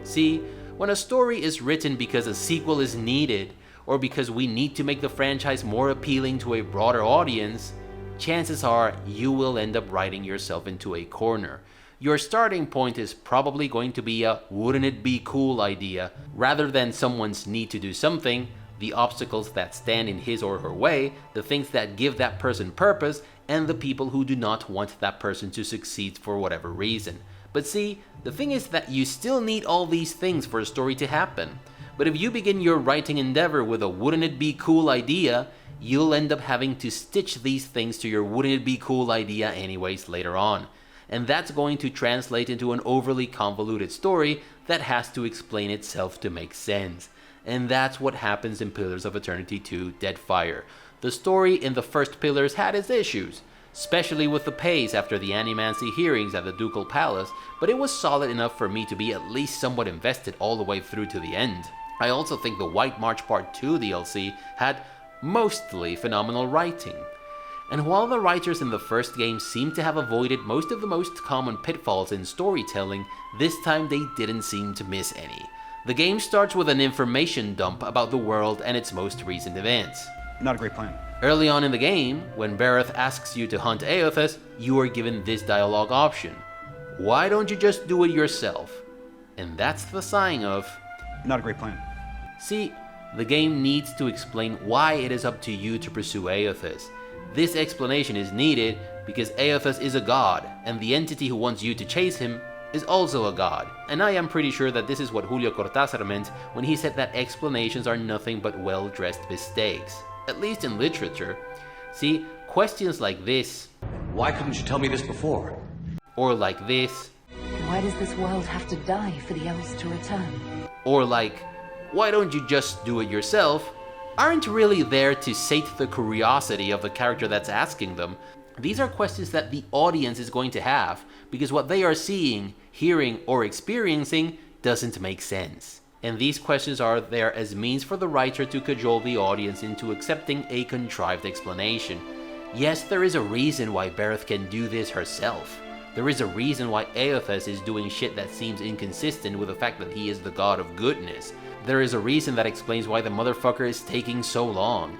Speaker 1: See, when a story is written because a sequel is needed, or because we need to make the franchise more appealing to a broader audience, chances are you will end up writing yourself into a corner. Your starting point is probably going to be a wouldn't it be cool idea, rather than someone's need to do something, the obstacles that stand in his or her way, the things that give that person purpose, and the people who do not want that person to succeed for whatever reason. But see, the thing is that you still need all these things for a story to happen. But if you begin your writing endeavor with a wouldn't it be cool idea, you'll end up having to stitch these things to your wouldn't it be cool idea anyways later on. And that's going to translate into an overly convoluted story that has to explain itself to make sense. And that's what happens in Pillars of Eternity 2 Deadfire. The story in the first Pillars had its issues, especially with the pace after the animancy hearings at the Ducal Palace, but it was solid enough for me to be at least somewhat invested all the way through to the end. I also think the White March Part 2 DLC had mostly phenomenal writing. And while the writers in the first game seemed to have avoided most of the most common pitfalls in storytelling, this time they didn't seem to miss any. The game starts with an information dump about the world and its most recent events.
Speaker 3: Not a great plan.
Speaker 1: Early on in the game, when Bareth asks you to hunt Eothas, you are given this dialogue option. Why don't you just do it yourself? And that's the sign of...
Speaker 3: Not a great plan.
Speaker 1: See, the game needs to explain why it is up to you to pursue Eothas. This explanation is needed because Eothas is a god, and the entity who wants you to chase him is also a god. And I am pretty sure that this is what Julio Cortázar meant when he said that explanations are nothing but well-dressed mistakes. At least in literature. See, questions like this...
Speaker 5: Why couldn't you tell me this before?
Speaker 1: Or like this...
Speaker 6: Why does this world have to die for the elves to return?
Speaker 1: Or like... Why don't you just do it yourself? Aren't really there to sate the curiosity of the character that's asking them. These are questions that the audience is going to have, because what they are seeing, hearing, or experiencing doesn't make sense. And these questions are there as means for the writer to cajole the audience into accepting a contrived explanation. Yes, there is a reason why Bareth can do this herself. There is a reason why Eothas is doing shit that seems inconsistent with the fact that he is the god of goodness. There is a reason that explains why the motherfucker is taking so long.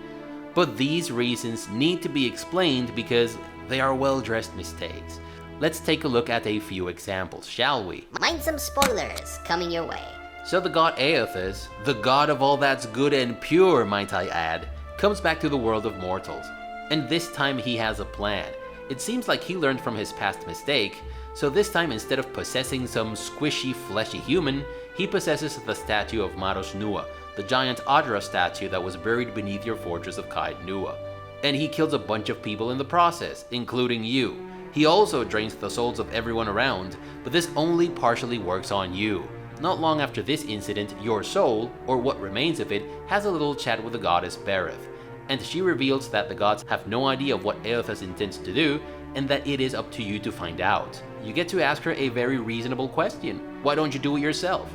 Speaker 1: But these reasons need to be explained because they are well-dressed mistakes. Let's take a look at a few examples, shall we?
Speaker 7: Mind some spoilers coming your way.
Speaker 1: So the god Eothas, the god of all that's good and pure, might I add, comes back to the world of mortals. And this time he has a plan. It seems like he learned from his past mistake, so this time instead of possessing some squishy, fleshy human, he possesses the statue of Maros Nua, the giant Adra statue that was buried beneath your fortress of Kaid Nua. And he kills a bunch of people in the process, including you. He also drains the souls of everyone around, but this only partially works on you. Not long after this incident, your soul, or what remains of it, has a little chat with the goddess Bereth, and she reveals that the gods have no idea of what Eothas intends to do, and that it is up to you to find out. You get to ask her a very reasonable question. Why don't you do it yourself?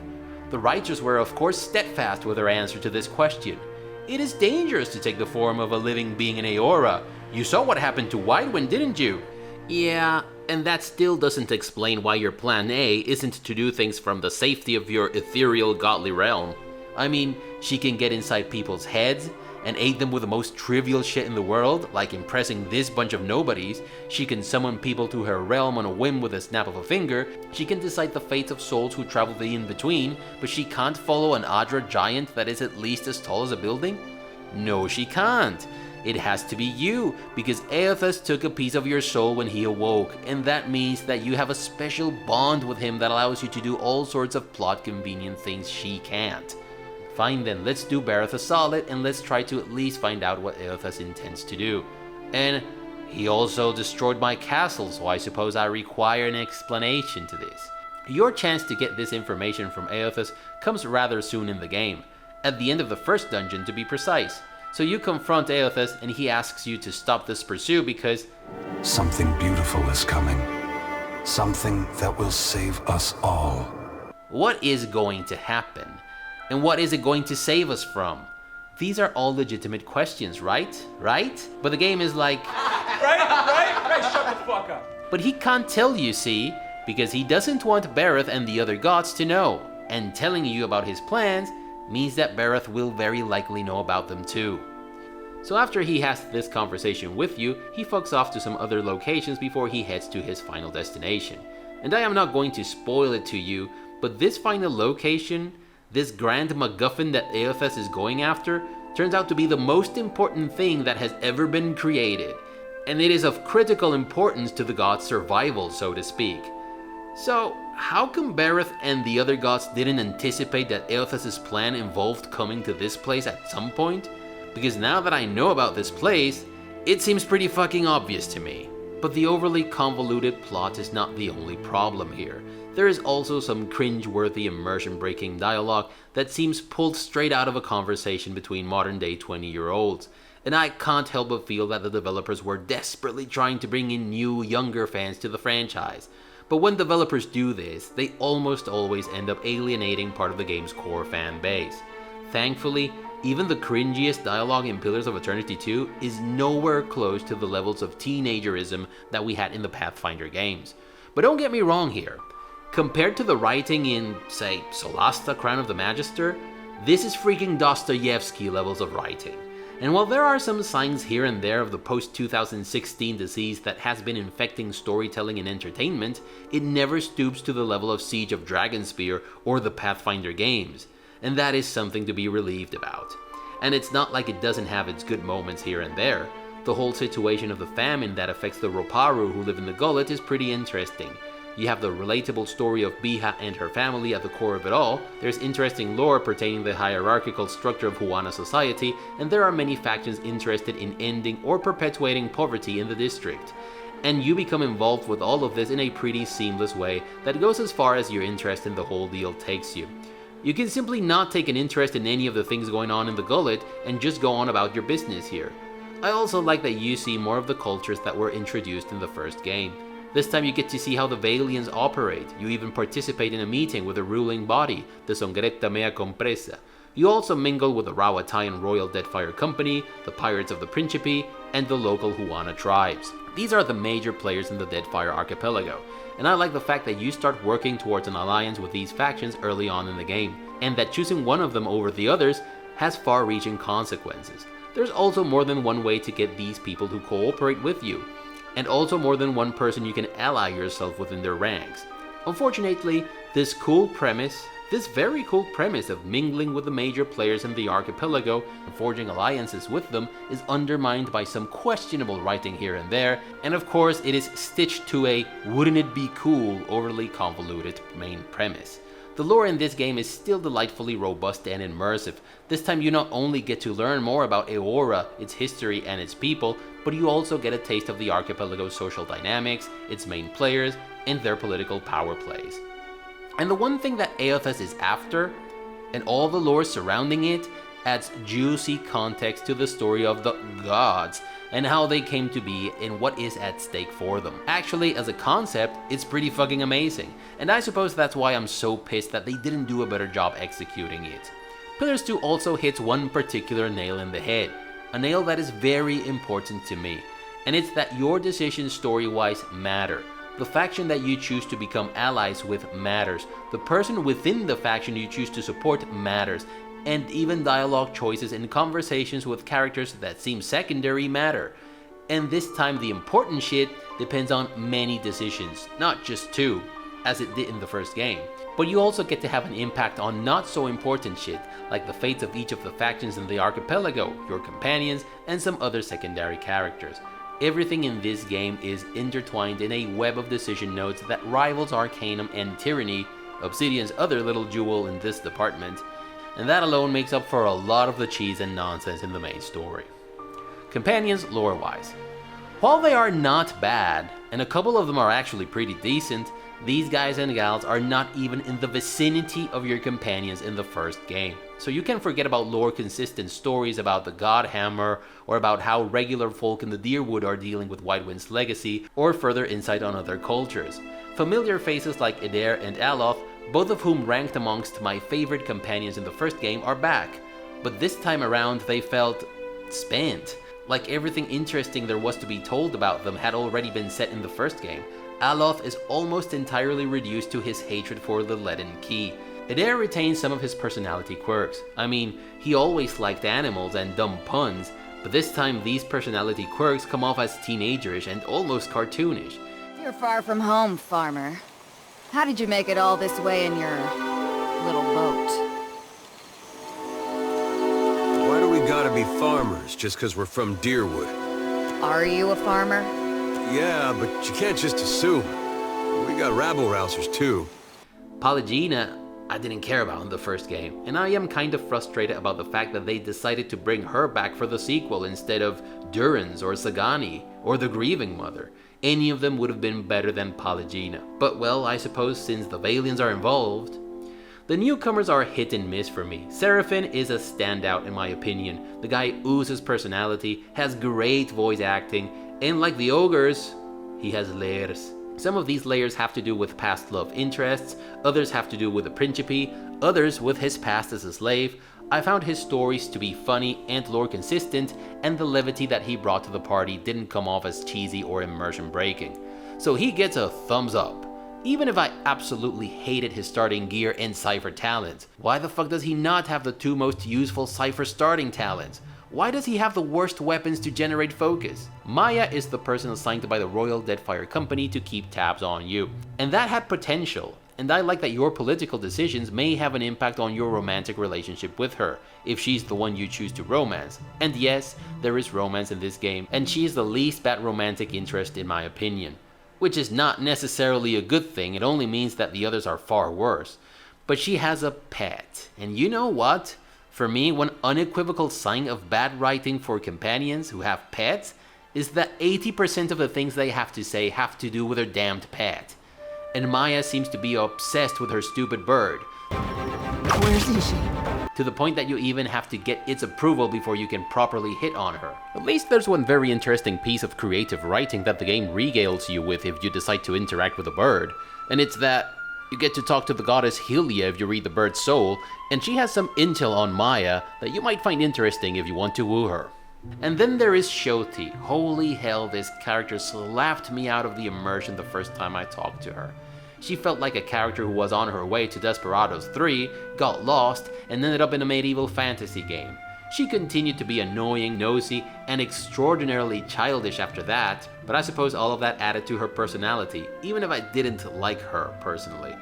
Speaker 1: The writers were of course steadfast with their answer to this question. It is dangerous to take the form of a living being in Eora. You saw what happened to Whitewind, didn't you? Yeah, and that still doesn't explain why your plan A isn't to do things from the safety of your ethereal godly realm. I mean, she can get inside people's heads and aid them with the most trivial shit in the world, like impressing this bunch of nobodies. She can summon people to her realm on a whim with a snap of a finger. She can decide the fates of souls who travel the in-between, but she can't follow an Adra giant that is at least as tall as a building? No, she can't. It has to be you, because Eothas took a piece of your soul when he awoke, and that means that you have a special bond with him that allows you to do all sorts of plot-convenient things she can't. Fine then, let's do Bereth a solid, and let's try to at least find out what Eothas intends to do. And he also destroyed my castle, so I suppose I require an explanation to this. Your chance to get this information from Eothas comes rather soon in the game, at the end of the first dungeon to be precise. So you confront Eothas and he asks you to stop this pursuit because
Speaker 7: something beautiful is coming. Something that will save us all.
Speaker 1: What is going to happen? And what is it going to save us from? These are all legitimate questions, right? Right? But the game is like...
Speaker 8: Right? Shut the fuck up.
Speaker 1: But he can't tell you, see? Because he doesn't want Bereth and the other gods to know. And telling you about his plans means that Bereth will very likely know about them too. So after he has this conversation with you, he fucks off to some other locations before he heads to his final destination. And I am not going to spoil it to you, but this final location, this grand MacGuffin that Eothas is going after, turns out to be the most important thing that has ever been created. And it is of critical importance to the god's survival, so to speak. So, how come Bereth and the other gods didn't anticipate that Eothas' plan involved coming to this place at some point? Because now that I know about this place, it seems pretty fucking obvious to me. But the overly convoluted plot is not the only problem here. There is also some cringe-worthy immersion-breaking dialogue that seems pulled straight out of a conversation between modern-day 20-year-olds. And I can't help but feel that the developers were desperately trying to bring in new, younger fans to the franchise. But when developers do this, they almost always end up alienating part of the game's core fan base. Thankfully, even the cringiest dialogue in Pillars of Eternity 2 is nowhere close to the levels of teenagerism that we had in the Pathfinder games. But don't get me wrong here. Compared to the writing in, say, Solasta Crown of the Magister, this is freaking Dostoevsky levels of writing. And while there are some signs here and there of the post-2016 disease that has been infecting storytelling and entertainment, it never stoops to the level of Siege of Dragonspear or the Pathfinder games, and that is something to be relieved about. And it's not like it doesn't have its good moments here and there. The whole situation of the famine that affects the Roparu who live in the Gullet is pretty interesting. You have the relatable story of Biha and her family at the core of it all, there's interesting lore pertaining to the hierarchical structure of Huana society, and there are many factions interested in ending or perpetuating poverty in the district. And you become involved with all of this in a pretty seamless way that goes as far as your interest in the whole deal takes you. You can simply not take an interest in any of the things going on in the Gullet and just go on about your business here. I also like that you see more of the cultures that were introduced in the first game. This time you get to see how the Valians operate. You even participate in a meeting with the ruling body, the Songretta Mea Compresa. You also mingle with the Rawatayan Royal Deadfire Company, the Pirates of the Principe, and the local Huana tribes. These are the major players in the Deadfire archipelago, and I like the fact that you start working towards an alliance with these factions early on in the game, and that choosing one of them over the others has far-reaching consequences. There's also more than one way to get these people to cooperate with you, and also more than one person you can ally yourself with in their ranks. Unfortunately, this cool premise This very cool premise of mingling with the major players in the archipelago and forging alliances with them is undermined by some questionable writing here and there, and of course it is stitched to a wouldn't it be cool overly convoluted main premise. The lore in this game is still delightfully robust and immersive. This time you not only get to learn more about Eora, its history and its people, but you also get a taste of the archipelago's social dynamics, its main players, and their political power plays. And the one thing that Eothas is after, and all the lore surrounding it, adds juicy context to the story of the gods and how they came to be and what is at stake for them. Actually, as a concept, it's pretty fucking amazing, and I suppose that's why I'm so pissed that they didn't do a better job executing it. Pillars 2 also hits one particular nail in the head, a nail that is very important to me, and it's that your decisions story-wise matter. The faction that you choose to become allies with matters, the person within the faction you choose to support matters, and even dialogue choices and conversations with characters that seem secondary matter. And this time the important shit depends on many decisions, not just two, as it did in the first game. But you also get to have an impact on not so important shit, like the fates of each of the factions in the archipelago, your companions, and some other secondary characters. Everything in this game is intertwined in a web of decision nodes that rivals Arcanum and Tyranny, Obsidian's other little jewel in this department, and that alone makes up for a lot of the cheese and nonsense in the main story. Companions lore-wise. While they are not bad, and a couple of them are actually pretty decent, these guys and gals are not even in the vicinity of your companions in the first game. So you can forget about lore-consistent stories about the God Hammer, or about how regular folk in the Deerwood are dealing with Whitewind's legacy, or further insight on other cultures. Familiar faces like Eder and Aloth, both of whom ranked amongst my favorite companions in the first game, are back, but this time around they felt spent, like everything interesting there was to be told about them had already been set in the first game. Aloth is almost entirely reduced to his hatred for the Leaden Key. Eder retains some of his personality quirks. I mean, he always liked animals and dumb puns, but this time these personality quirks come off as teenagerish and almost cartoonish.
Speaker 9: You're far from home, farmer. How did you make it all this way in your little boat?
Speaker 10: Why do we gotta be farmers just because we're from Deerwood?
Speaker 9: Are you a farmer?
Speaker 10: Yeah, but you can't just assume. We got rabble-rousers too.
Speaker 1: Polygyna, I didn't care about in the first game, and I am kind of frustrated about the fact that they decided to bring her back for the sequel instead of Durans or Sagani or the Grieving Mother. Any of them would have been better than Polygyna. But well, I suppose since the Valians are involved. The newcomers are hit and miss for me. Seraphim is a standout in my opinion. The guy oozes personality, has great voice acting, and like the ogres, he has layers. Some of these layers have to do with past love interests, others have to do with the Principe, others with his past as a slave. I found his stories to be funny and lore consistent, and the levity that he brought to the party didn't come off as cheesy or immersion breaking. So he gets a thumbs up. Even if I absolutely hated his starting gear and Cypher talents, why the fuck does he not have the two most useful Cypher starting talents? Why does he have the worst weapons to generate focus? Maya is the person assigned by the Royal Deadfire Company to keep tabs on you, and that had potential. And I like that your political decisions may have an impact on your romantic relationship with her, if she's the one you choose to romance. And yes, there is romance in this game, and she is the least bad romantic interest in my opinion. Which is not necessarily a good thing, it only means that the others are far worse. But she has a pet, and you know what? For me, one unequivocal sign of bad writing for companions who have pets is that 80% of the things they have to say have to do with their damned pet. And Maya seems to be obsessed with her stupid bird.
Speaker 9: Where is she?
Speaker 1: To the point that you even have to get its approval before you can properly hit on her. At least there's one very interesting piece of creative writing that the game regales you with if you decide to interact with a bird, and it's that you get to talk to the goddess Hylia if you read the bird's soul, and she has some intel on Maya that you might find interesting if you want to woo her. And then there is Shoti. Holy hell, this character slapped me out of the immersion the first time I talked to her. She felt like a character who was on her way to Desperados 3, got lost, and ended up in a medieval fantasy game. She continued to be annoying, nosy, and extraordinarily childish after that, but I suppose all of that added to her personality, even if I didn't like her personally.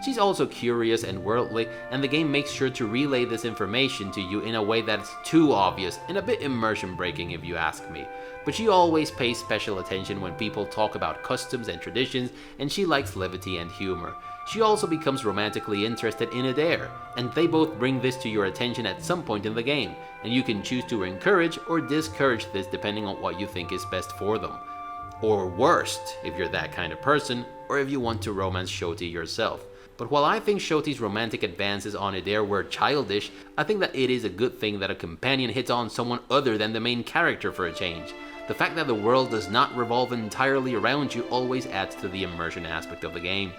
Speaker 1: She's also curious and worldly, and the game makes sure to relay this information to you in a way that's too obvious and a bit immersion breaking if you ask me. But she always pays special attention when people talk about customs and traditions, and she likes levity and humor. She also becomes romantically interested in Adair, and they both bring this to your attention at some point in the game, and you can choose to encourage or discourage this depending on what you think is best for them. Or worst, if you're that kind of person, or if you want to romance Shoti yourself. But while I think Shoti's romantic advances on Adair were childish, I think that it is a good thing that a companion hits on someone other than the main character for a change. The fact that the world does not revolve entirely around you always adds to the immersion aspect of the game.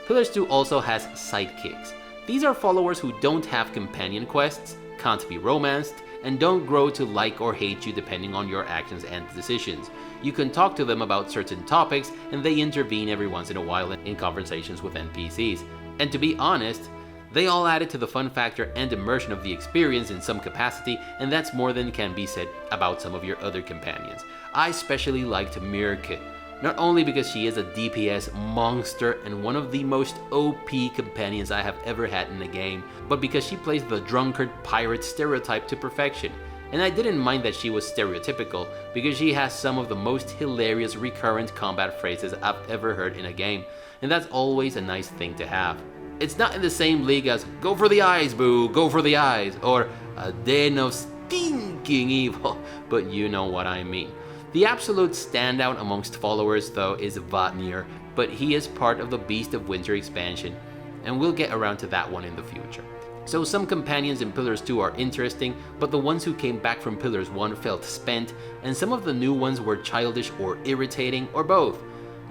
Speaker 1: Pillars 2 also has sidekicks. These are followers who don't have companion quests, can't be romanced, and don't grow to like or hate you depending on your actions and decisions. You can talk to them about certain topics, and they intervene every once in a while in conversations with NPCs. And to be honest, they all added to the fun factor and immersion of the experience in some capacity, and that's more than can be said about some of your other companions. I especially liked Mirke, not only because she is a DPS monster and one of the most OP companions I have ever had in a game, but because she plays the drunkard pirate stereotype to perfection. And I didn't mind that she was stereotypical, because she has some of the most hilarious recurrent combat phrases I've ever heard in a game, and that's always a nice thing to have. It's not in the same league as "Go for the eyes, boo, go for the eyes," or "A den of stinking evil," but you know what I mean. The absolute standout amongst followers though is Vatnir, but he is part of the Beast of Winter expansion, and we'll get around to that one in the future. So some companions in Pillars 2 are interesting, but the ones who came back from Pillars 1 felt spent, and some of the new ones were childish or irritating, or both.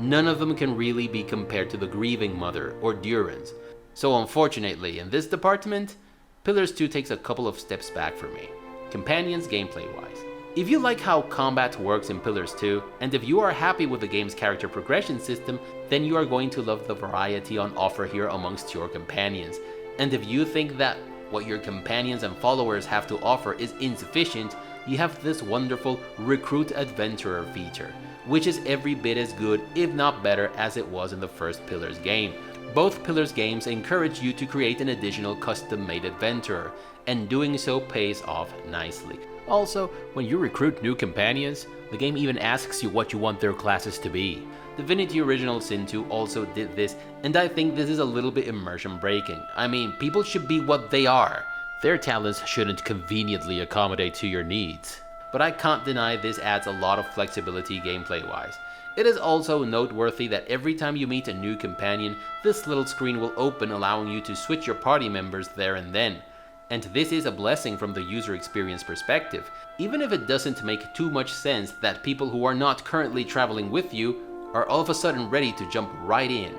Speaker 1: None of them can really be compared to the Grieving Mother or Durance. So unfortunately, in this department, Pillars 2 takes a couple of steps back for me, companions gameplay-wise. If you like how combat works in Pillars 2, and if you are happy with the game's character progression system, then you are going to love the variety on offer here amongst your companions. And if you think that what your companions and followers have to offer is insufficient, you have this wonderful Recruit Adventurer feature, which is every bit as good, if not better, as it was in the first Pillars game. Both Pillars games encourage you to create an additional custom-made adventurer, and doing so pays off nicely. Also, when you recruit new companions, the game even asks you what you want their classes to be. Divinity Original Sin II also did this, and I think this is a little bit immersion breaking. I mean, people should be what they are. Their talents shouldn't conveniently accommodate to your needs. But I can't deny this adds a lot of flexibility gameplay-wise. It is also noteworthy that every time you meet a new companion, this little screen will open, allowing you to switch your party members there and then. And this is a blessing from the user experience perspective, even if it doesn't make too much sense that people who are not currently traveling with you are all of a sudden ready to jump right in.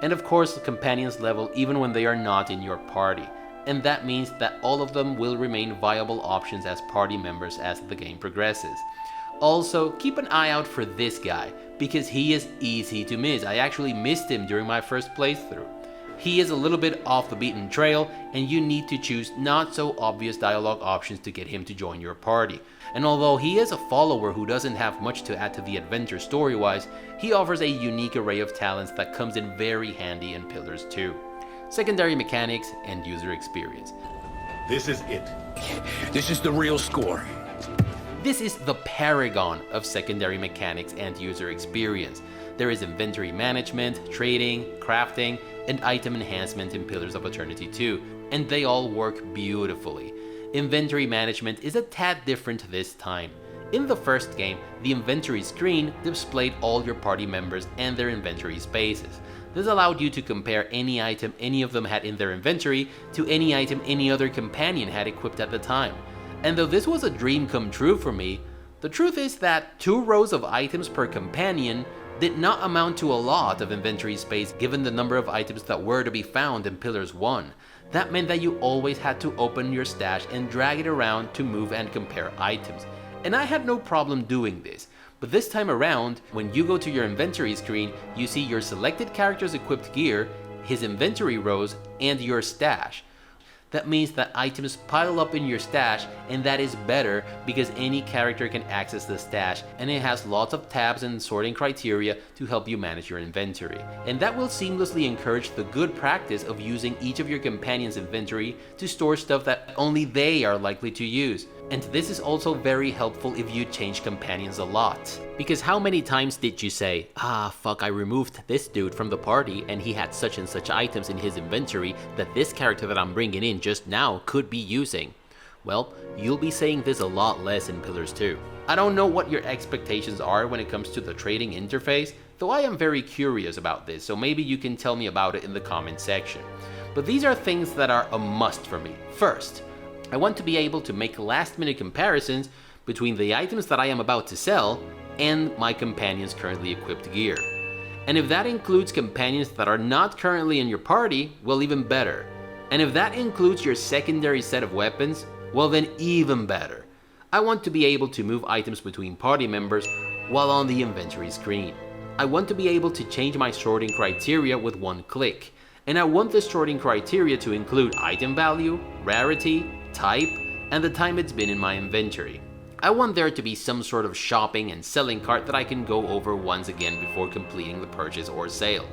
Speaker 1: And of course, the companions level even when they are not in your party, and that means that all of them will remain viable options as party members as the game progresses. Also, keep an eye out for this guy, because he is easy to miss. I actually missed him during my first playthrough. He is a little bit off the beaten trail, and you need to choose not so obvious dialogue options to get him to join your party. And although he is a follower who doesn't have much to add to the adventure story-wise, he offers a unique array of talents that comes in very handy in Pillars 2. Secondary mechanics and user experience.
Speaker 4: This is it.
Speaker 5: This is the real score.
Speaker 1: This is the paragon of secondary mechanics and user experience. There is inventory management, trading, crafting, and item enhancement in Pillars of Eternity 2, and they all work beautifully. Inventory management is a tad different this time. In the first game, the inventory screen displayed all your party members and their inventory spaces. This allowed you to compare any item any of them had in their inventory to any item any other companion had equipped at the time. And though this was a dream come true for me, the truth is that 2 rows of items per companion did not amount to a lot of inventory space given the number of items that were to be found in Pillars 1. That meant that you always had to open your stash and drag it around to move and compare items. And I had no problem doing this. But this time around, when you go to your inventory screen, you see your selected character's equipped gear, his inventory rows, and your stash. That means that items pile up in your stash, and that is better because any character can access the stash, and it has lots of tabs and sorting criteria to help you manage your inventory. And that will seamlessly encourage the good practice of using each of your companion's inventory to store stuff that only they are likely to use. And this is also very helpful if you change companions a lot. Because how many times did you say, ah fuck, I removed this dude from the party and he had such and such items in his inventory that this character that I'm bringing in just now could be using? Well, you'll be saying this a lot less in Pillars 2. I don't know what your expectations are when it comes to the trading interface, though I am very curious about this, so maybe you can tell me about it in the comment section. But these are things that are a must for me. First, I want to be able to make last-minute comparisons between the items that I am about to sell and my companion's currently equipped gear. And if that includes companions that are not currently in your party, well, even better. And if that includes your secondary set of weapons, well then even better. I want to be able to move items between party members while on the inventory screen. I want to be able to change my sorting criteria with one click. And I want this sorting criteria to include item value, rarity, type, and the time it's been in my inventory. I want there to be some sort of shopping and selling cart that I can go over once again before completing the purchase or sale.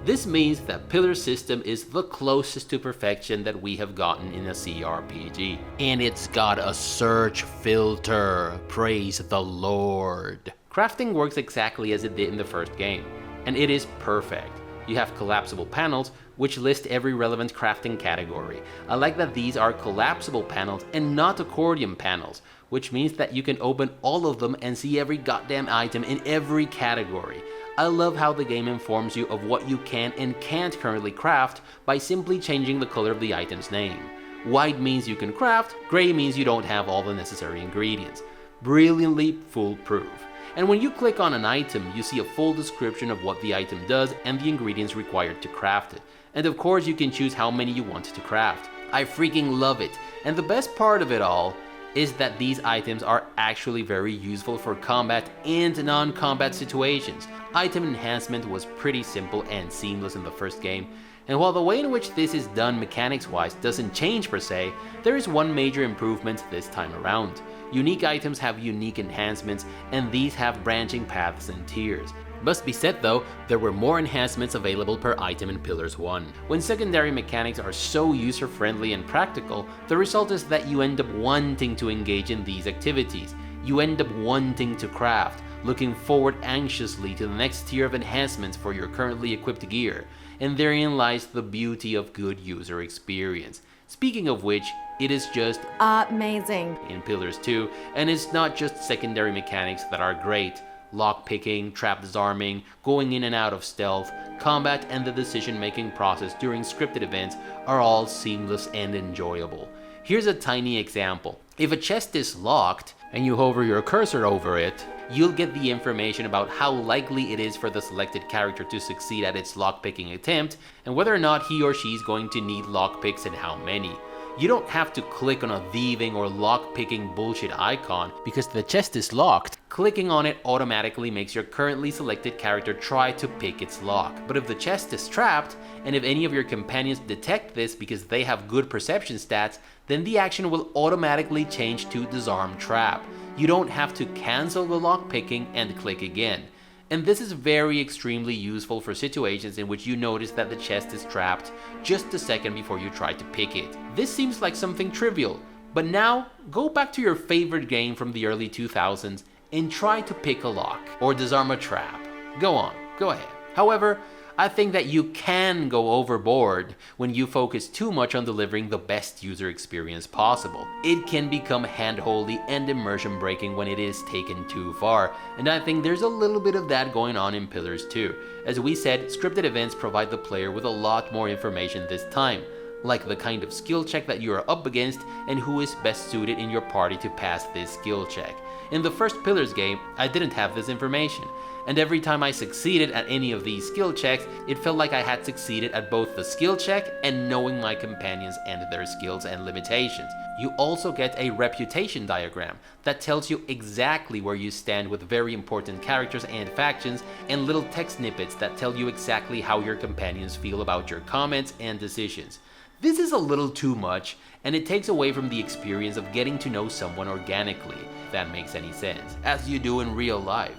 Speaker 1: This means that Pillar system is the closest to perfection that we have gotten in a CRPG. And it's got a search filter, praise the Lord. Crafting works exactly as it did in the first game, and it is perfect. You have collapsible panels, which list every relevant crafting category. I like that these are collapsible panels and not accordion panels, which means that you can open all of them and see every goddamn item in every category. I love how the game informs you of what you can and can't currently craft by simply changing the color of the item's name. White means you can craft, gray means you don't have all the necessary ingredients. Brilliantly foolproof. And when you click on an item, you see a full description of what the item does and the ingredients required to craft it. And of course you can choose how many you want to craft. I freaking love it. And the best part of it all is that these items are actually very useful for combat and non-combat situations. Item enhancement was pretty simple and seamless in the first game, and while the way in which this is done mechanics-wise doesn't change per se, there is one major improvement this time around. Unique items have unique enhancements, and these have branching paths and tiers. Must be said though, there were more enhancements available per item in Pillars 1. When secondary mechanics are so user-friendly and practical, the result is that you end up wanting to engage in these activities. You end up wanting to craft, looking forward anxiously to the next tier of enhancements for your currently equipped gear, and therein lies the beauty of good user experience. Speaking of which, it is just amazing in Pillars 2, and it's not just secondary mechanics that are great. Lockpicking, trap disarming, going in and out of stealth, combat and the decision-making process during scripted events are all seamless and enjoyable. Here's a tiny example. If a chest is locked and you hover your cursor over it, you'll get the information about how likely it is for the selected character to succeed at its lockpicking attempt and whether or not he or she is going to need lockpicks and how many. You don't have to click on a thieving or lock-picking bullshit icon because the chest is locked. Clicking on it automatically makes your currently selected character try to pick its lock. But if the chest is trapped, and if any of your companions detect this because they have good perception stats, then the action will automatically change to disarm trap. You don't have to cancel the lock-picking and click again. And this is very extremely useful for situations in which you notice that the chest is trapped just a second before you try to pick it. This seems like something trivial, but now go back to your favorite game from the early 2000s and try to pick a lock or disarm a trap. Go on, go ahead. However, I think that you can go overboard when you focus too much on delivering the best user experience possible. It can become hand-holdy and immersion-breaking when it is taken too far, and I think there's a little bit of that going on in Pillars 2. As we said, scripted events provide the player with a lot more information this time, like the kind of skill check that you are up against and who is best suited in your party to pass this skill check. In the first Pillars game, I didn't have this information, and every time I succeeded at any of these skill checks, it felt like I had succeeded at both the skill check and knowing my companions and their skills and limitations. You also get a reputation diagram that tells you exactly where you stand with very important characters and factions, and little text snippets that tell you exactly how your companions feel about your comments and decisions. This is a little too much, and it takes away from the experience of getting to know someone organically, if that makes any sense, as you do in real life.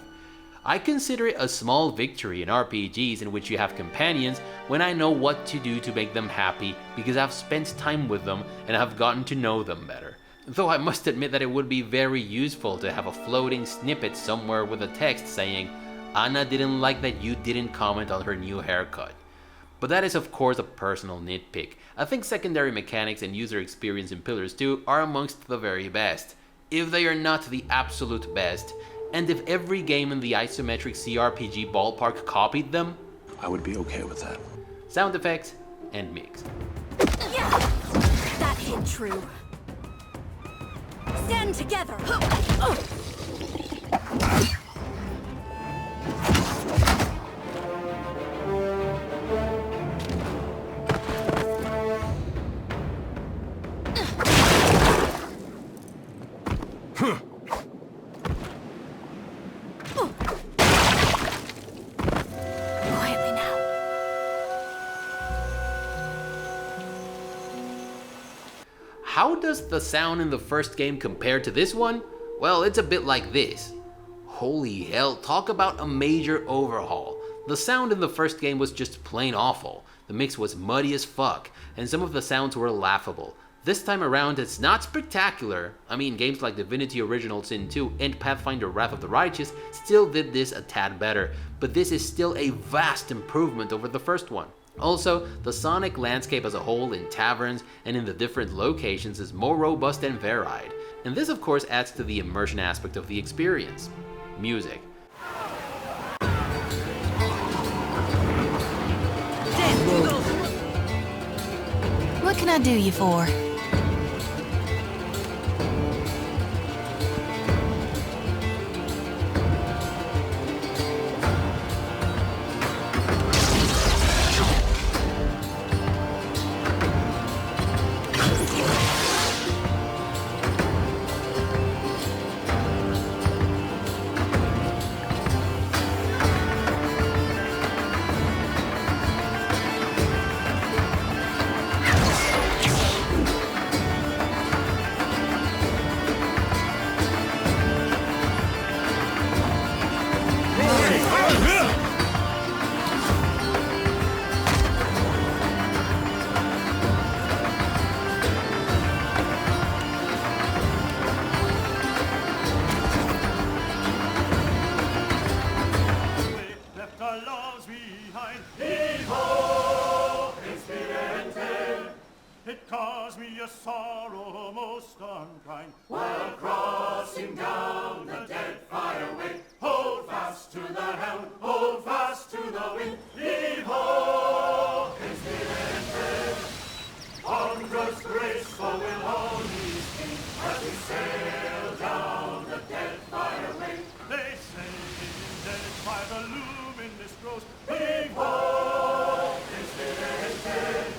Speaker 1: I consider it a small victory in RPGs in which you have companions when I know what to do to make them happy because I've spent time with them and have gotten to know them better. Though I must admit that it would be very useful to have a floating snippet somewhere with a text saying, "Anna didn't like that you didn't comment on her new haircut." But that is of course a personal nitpick. I think secondary mechanics and user experience in Pillars 2 are amongst the very best, if they are not the absolute best, and if every game in the isometric CRPG ballpark copied them,
Speaker 5: I would be okay with that.
Speaker 1: Sound effects and mix.
Speaker 11: Yeah, that hit true. Stand together.
Speaker 1: How does the sound in the first game compare to this one? Well, it's a bit like this. Holy hell, talk about a major overhaul. The sound in the first game was just plain awful. The mix was muddy as fuck, and some of the sounds were laughable. This time around, it's not spectacular. I mean, games like Divinity Original Sin II and Pathfinder Wrath of the Righteous still did this a tad better, but this is still a vast improvement over the first one. Also, the sonic landscape as a whole in taverns and in the different locations is more robust and varied, and this of course adds to the immersion aspect of the experience. Music.
Speaker 11: What can I do you for?
Speaker 12: It caused me a sorrow most unkind. While crossing down the Deadfire way, hold fast to the helm, hold fast to the wind. Heave-ho, inspirante, wondrous graceful will all these be, as we sail down the Deadfire way. They say in Deadfire the luminous grows. Heave-ho, inspirante.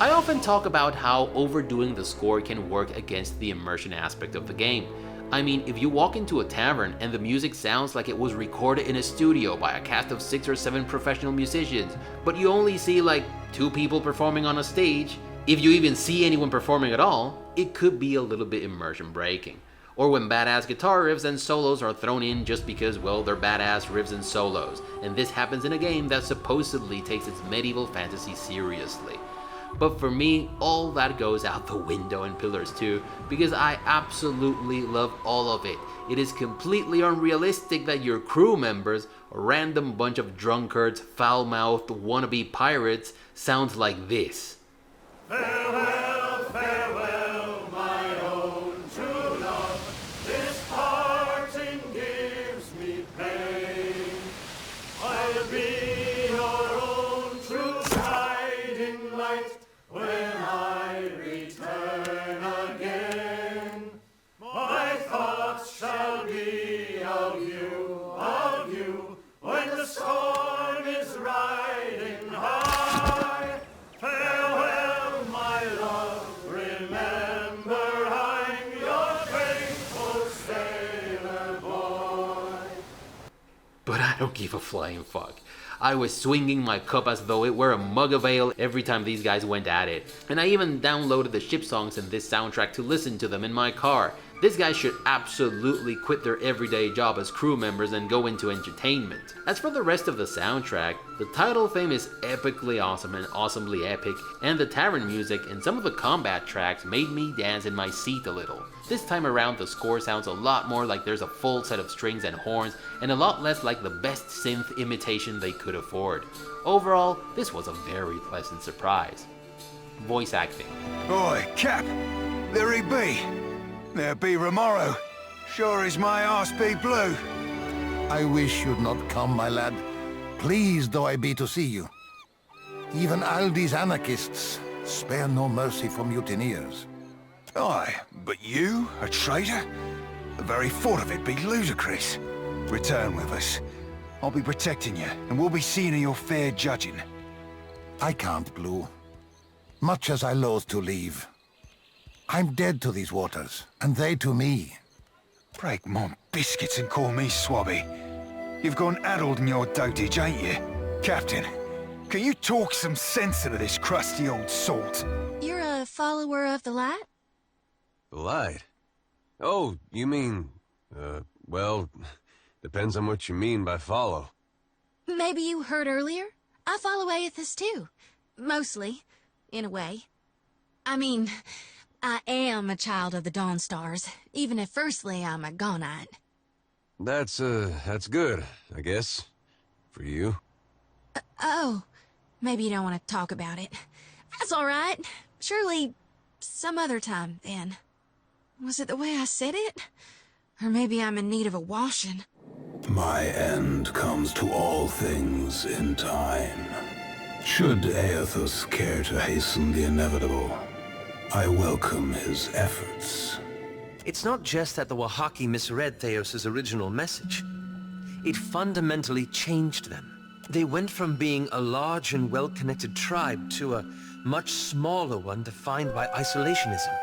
Speaker 1: I often talk about how overdoing the score can work against the immersion aspect of the game. I mean, if you walk into a tavern and the music sounds like it was recorded in a studio by a cast of 6 or 7 professional musicians, but you only see like 2 people performing on a stage, if you even see anyone performing at all, it could be a little bit immersion breaking. Or when badass guitar riffs and solos are thrown in just because, well, they're badass riffs and solos, and this happens in a game that supposedly takes its medieval fantasy seriously. But for me, all that goes out the window in Pillars 2 because I absolutely love all of it. It is completely unrealistic that your crew members, a random bunch of drunkards, foul-mouthed wannabe pirates, sound like this.
Speaker 12: Farewell, farewell, my own true love. This parting gives me pain. I'll be your own true guiding light when I return again. My thoughts shall be of you, when the storm is riding high. Farewell, my love, remember I'm your faithful sailor boy.
Speaker 1: but I don't give a flying fuck. I was swinging my cup as though it were a mug of ale every time these guys went at it. And I even downloaded the ship songs in this soundtrack to listen to them in my car. These guys should absolutely quit their everyday job as crew members and go into entertainment. As for the rest of the soundtrack, the title theme is epically awesome and awesomely epic, and the tavern music and some of the combat tracks made me dance in my seat a little. This time around the score sounds a lot more like there's a full set of strings and horns, and a lot less like the best synth imitation they could afford. Overall, this was a very pleasant surprise. Voice acting.
Speaker 13: Oi, Cap! There he be! There be Romero. Sure is my arse be blue.
Speaker 14: I wish you'd not come, my lad. Pleased though I be to see you. Even Aldi's anarchists spare no mercy for mutineers.
Speaker 13: Aye, but you, a traitor? The very thought of it be ludicrous. Return with us. I'll be protecting you, and we'll be seeing your fair judging.
Speaker 14: I can't, Blue. Much as I loathe to leave. I'm dead to these waters, and they to me.
Speaker 13: Break my biscuits and call me Swabby. You've gone addled in your dotage, ain't you? Captain, can you talk some sense into this crusty old salt?
Speaker 11: You're a follower of the light?
Speaker 10: The light? Oh, you mean... well, depends on what you mean by follow.
Speaker 11: Maybe you heard earlier? I follow Aethys too. Mostly, in a way. I mean... I am a child of the Dawnstars, even if firstly I'm a Gaunite.
Speaker 10: That's good, I guess. For you.
Speaker 11: Oh, maybe you don't want to talk about it. That's all right. Surely some other time, then. Was it the way I said it? Or maybe I'm in need of a washing.
Speaker 7: My end comes to all things in time. Should Aethys care to hasten the inevitable, I welcome his efforts.
Speaker 15: It's not just that the Wahaki misread Theos' original message. It fundamentally changed them. They went from being a large and well-connected tribe to a much smaller one defined by isolationism.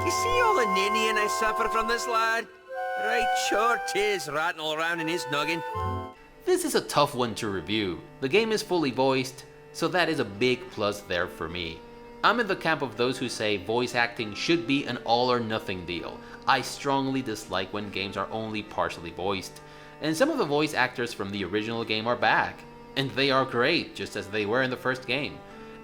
Speaker 15: You see all the ninnying I suffer from this lad? Right sure 'tis ratting all around in his noggin.
Speaker 1: This is a tough one to review. The game is fully voiced, so that is a big plus there for me. I'm in the camp of those who say voice acting should be an all or nothing deal. I strongly dislike when games are only partially voiced. And some of the voice actors from the original game are back. And they are great, just as they were in the first game.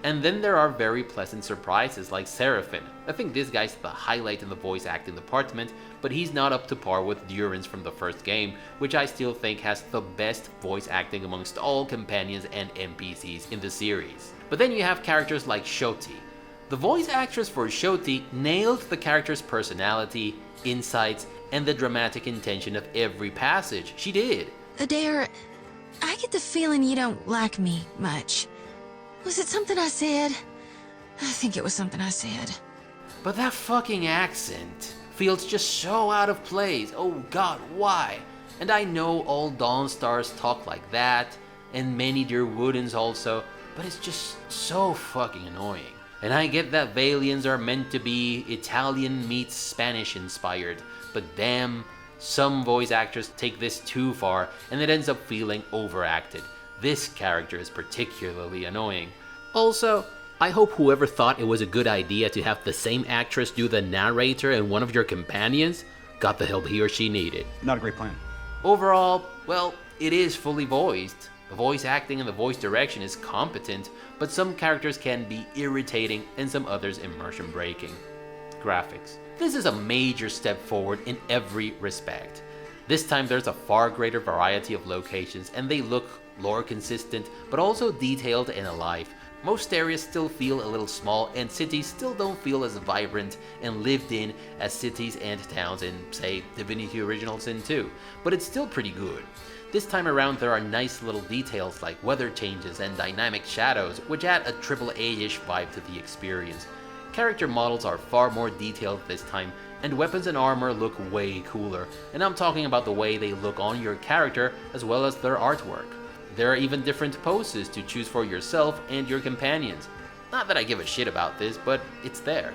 Speaker 1: And then there are very pleasant surprises like Seraphim. I think this guy's the highlight in the voice acting department, but he's not up to par with Durance from the first game, which I still think has the best voice acting amongst all companions and NPCs in the series. But then you have characters like Shoti. The voice actress for Shoti nailed the character's personality, insights, and the dramatic intention of every passage. She did.
Speaker 11: Adair, I get the feeling you don't like me much. Was it something I said? I think it was something I said.
Speaker 1: But that fucking accent feels just so out of place. Oh god, why? And I know all Dawnstars talk like that, and many dear Woodens also, but it's just so fucking annoying. And I get that Valians are meant to be Italian meets Spanish inspired, but damn, some voice actors take this too far and it ends up feeling overacted. This character is particularly annoying. Also, I hope whoever thought it was a good idea to have the same actress do the narrator and one of your companions got the help he or she needed.
Speaker 3: Not a great plan.
Speaker 1: Overall, well, it is fully voiced. The voice acting and the voice direction is competent, but some characters can be irritating and some others immersion breaking. Graphics. This is a major step forward in every respect. This time there's a far greater variety of locations and they look lore consistent, but also detailed and alive. Most areas still feel a little small and cities still don't feel as vibrant and lived in as cities and towns in, say, Divinity Original Sin II, but it's still pretty good. This time around there are nice little details like weather changes and dynamic shadows, which add a AAA-ish vibe to the experience. Character models are far more detailed this time, and weapons and armor look way cooler, and I'm talking about the way they look on your character as well as their artwork. There are even different poses to choose for yourself and your companions. Not that I give a shit about this, but it's there.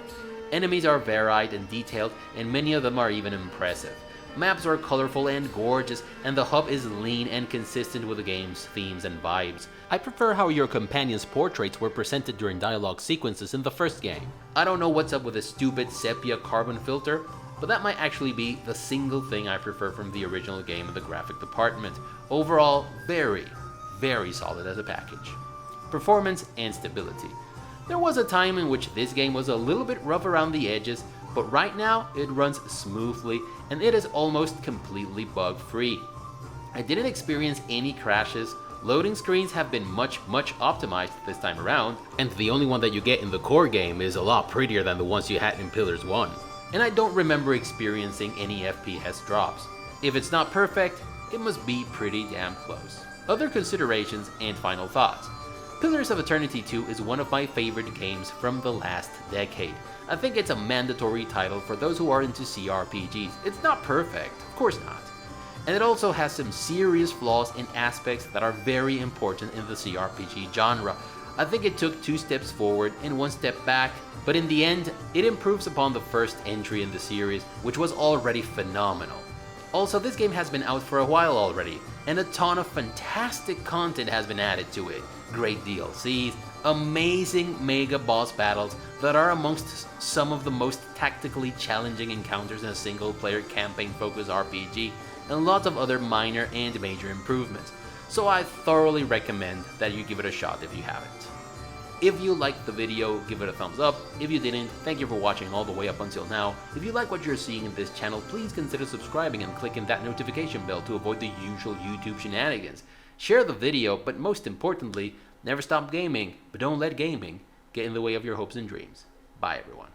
Speaker 1: Enemies are varied and detailed, and many of them are even impressive. Maps are colorful and gorgeous, and the hub is lean and consistent with the game's themes and vibes. I prefer how your companions' portraits were presented during dialogue sequences in the first game. I don't know what's up with the stupid sepia carbon filter, but that might actually be the single thing I prefer from the original game in the graphic department. Overall, very, very solid as a package. Performance and stability. There was a time in which this game was a little bit rough around the edges, but right now it runs smoothly and it is almost completely bug-free. I didn't experience any crashes, loading screens have been much optimized this time around, and the only one that you get in the core game is a lot prettier than the ones you had in Pillars 1. And I don't remember experiencing any FPS drops. If it's not perfect, it must be pretty damn close. Other considerations and final thoughts. Pillars of Eternity 2 is one of my favorite games from the last decade. I think it's a mandatory title for those who are into CRPGs. It's not perfect, of course not. And it also has some serious flaws in aspects that are very important in the CRPG genre. I think it took 2 steps forward and 1 step back, but in the end, it improves upon the first entry in the series, which was already phenomenal. Also, this game has been out for a while already, and a ton of fantastic content has been added to it. Great DLCs, amazing mega boss battles that are amongst some of the most tactically challenging encounters in a single player campaign focused RPG, and lots of other minor and major improvements. So I thoroughly recommend that you give it a shot if you haven't. If you liked the video, give it a thumbs up. If you didn't, thank you for watching all the way up until now. If you like what you're seeing in this channel, please consider subscribing and clicking that notification bell to avoid the usual YouTube shenanigans. Share the video, but most importantly, never stop gaming, but don't let gaming get in the way of your hopes and dreams. Bye everyone.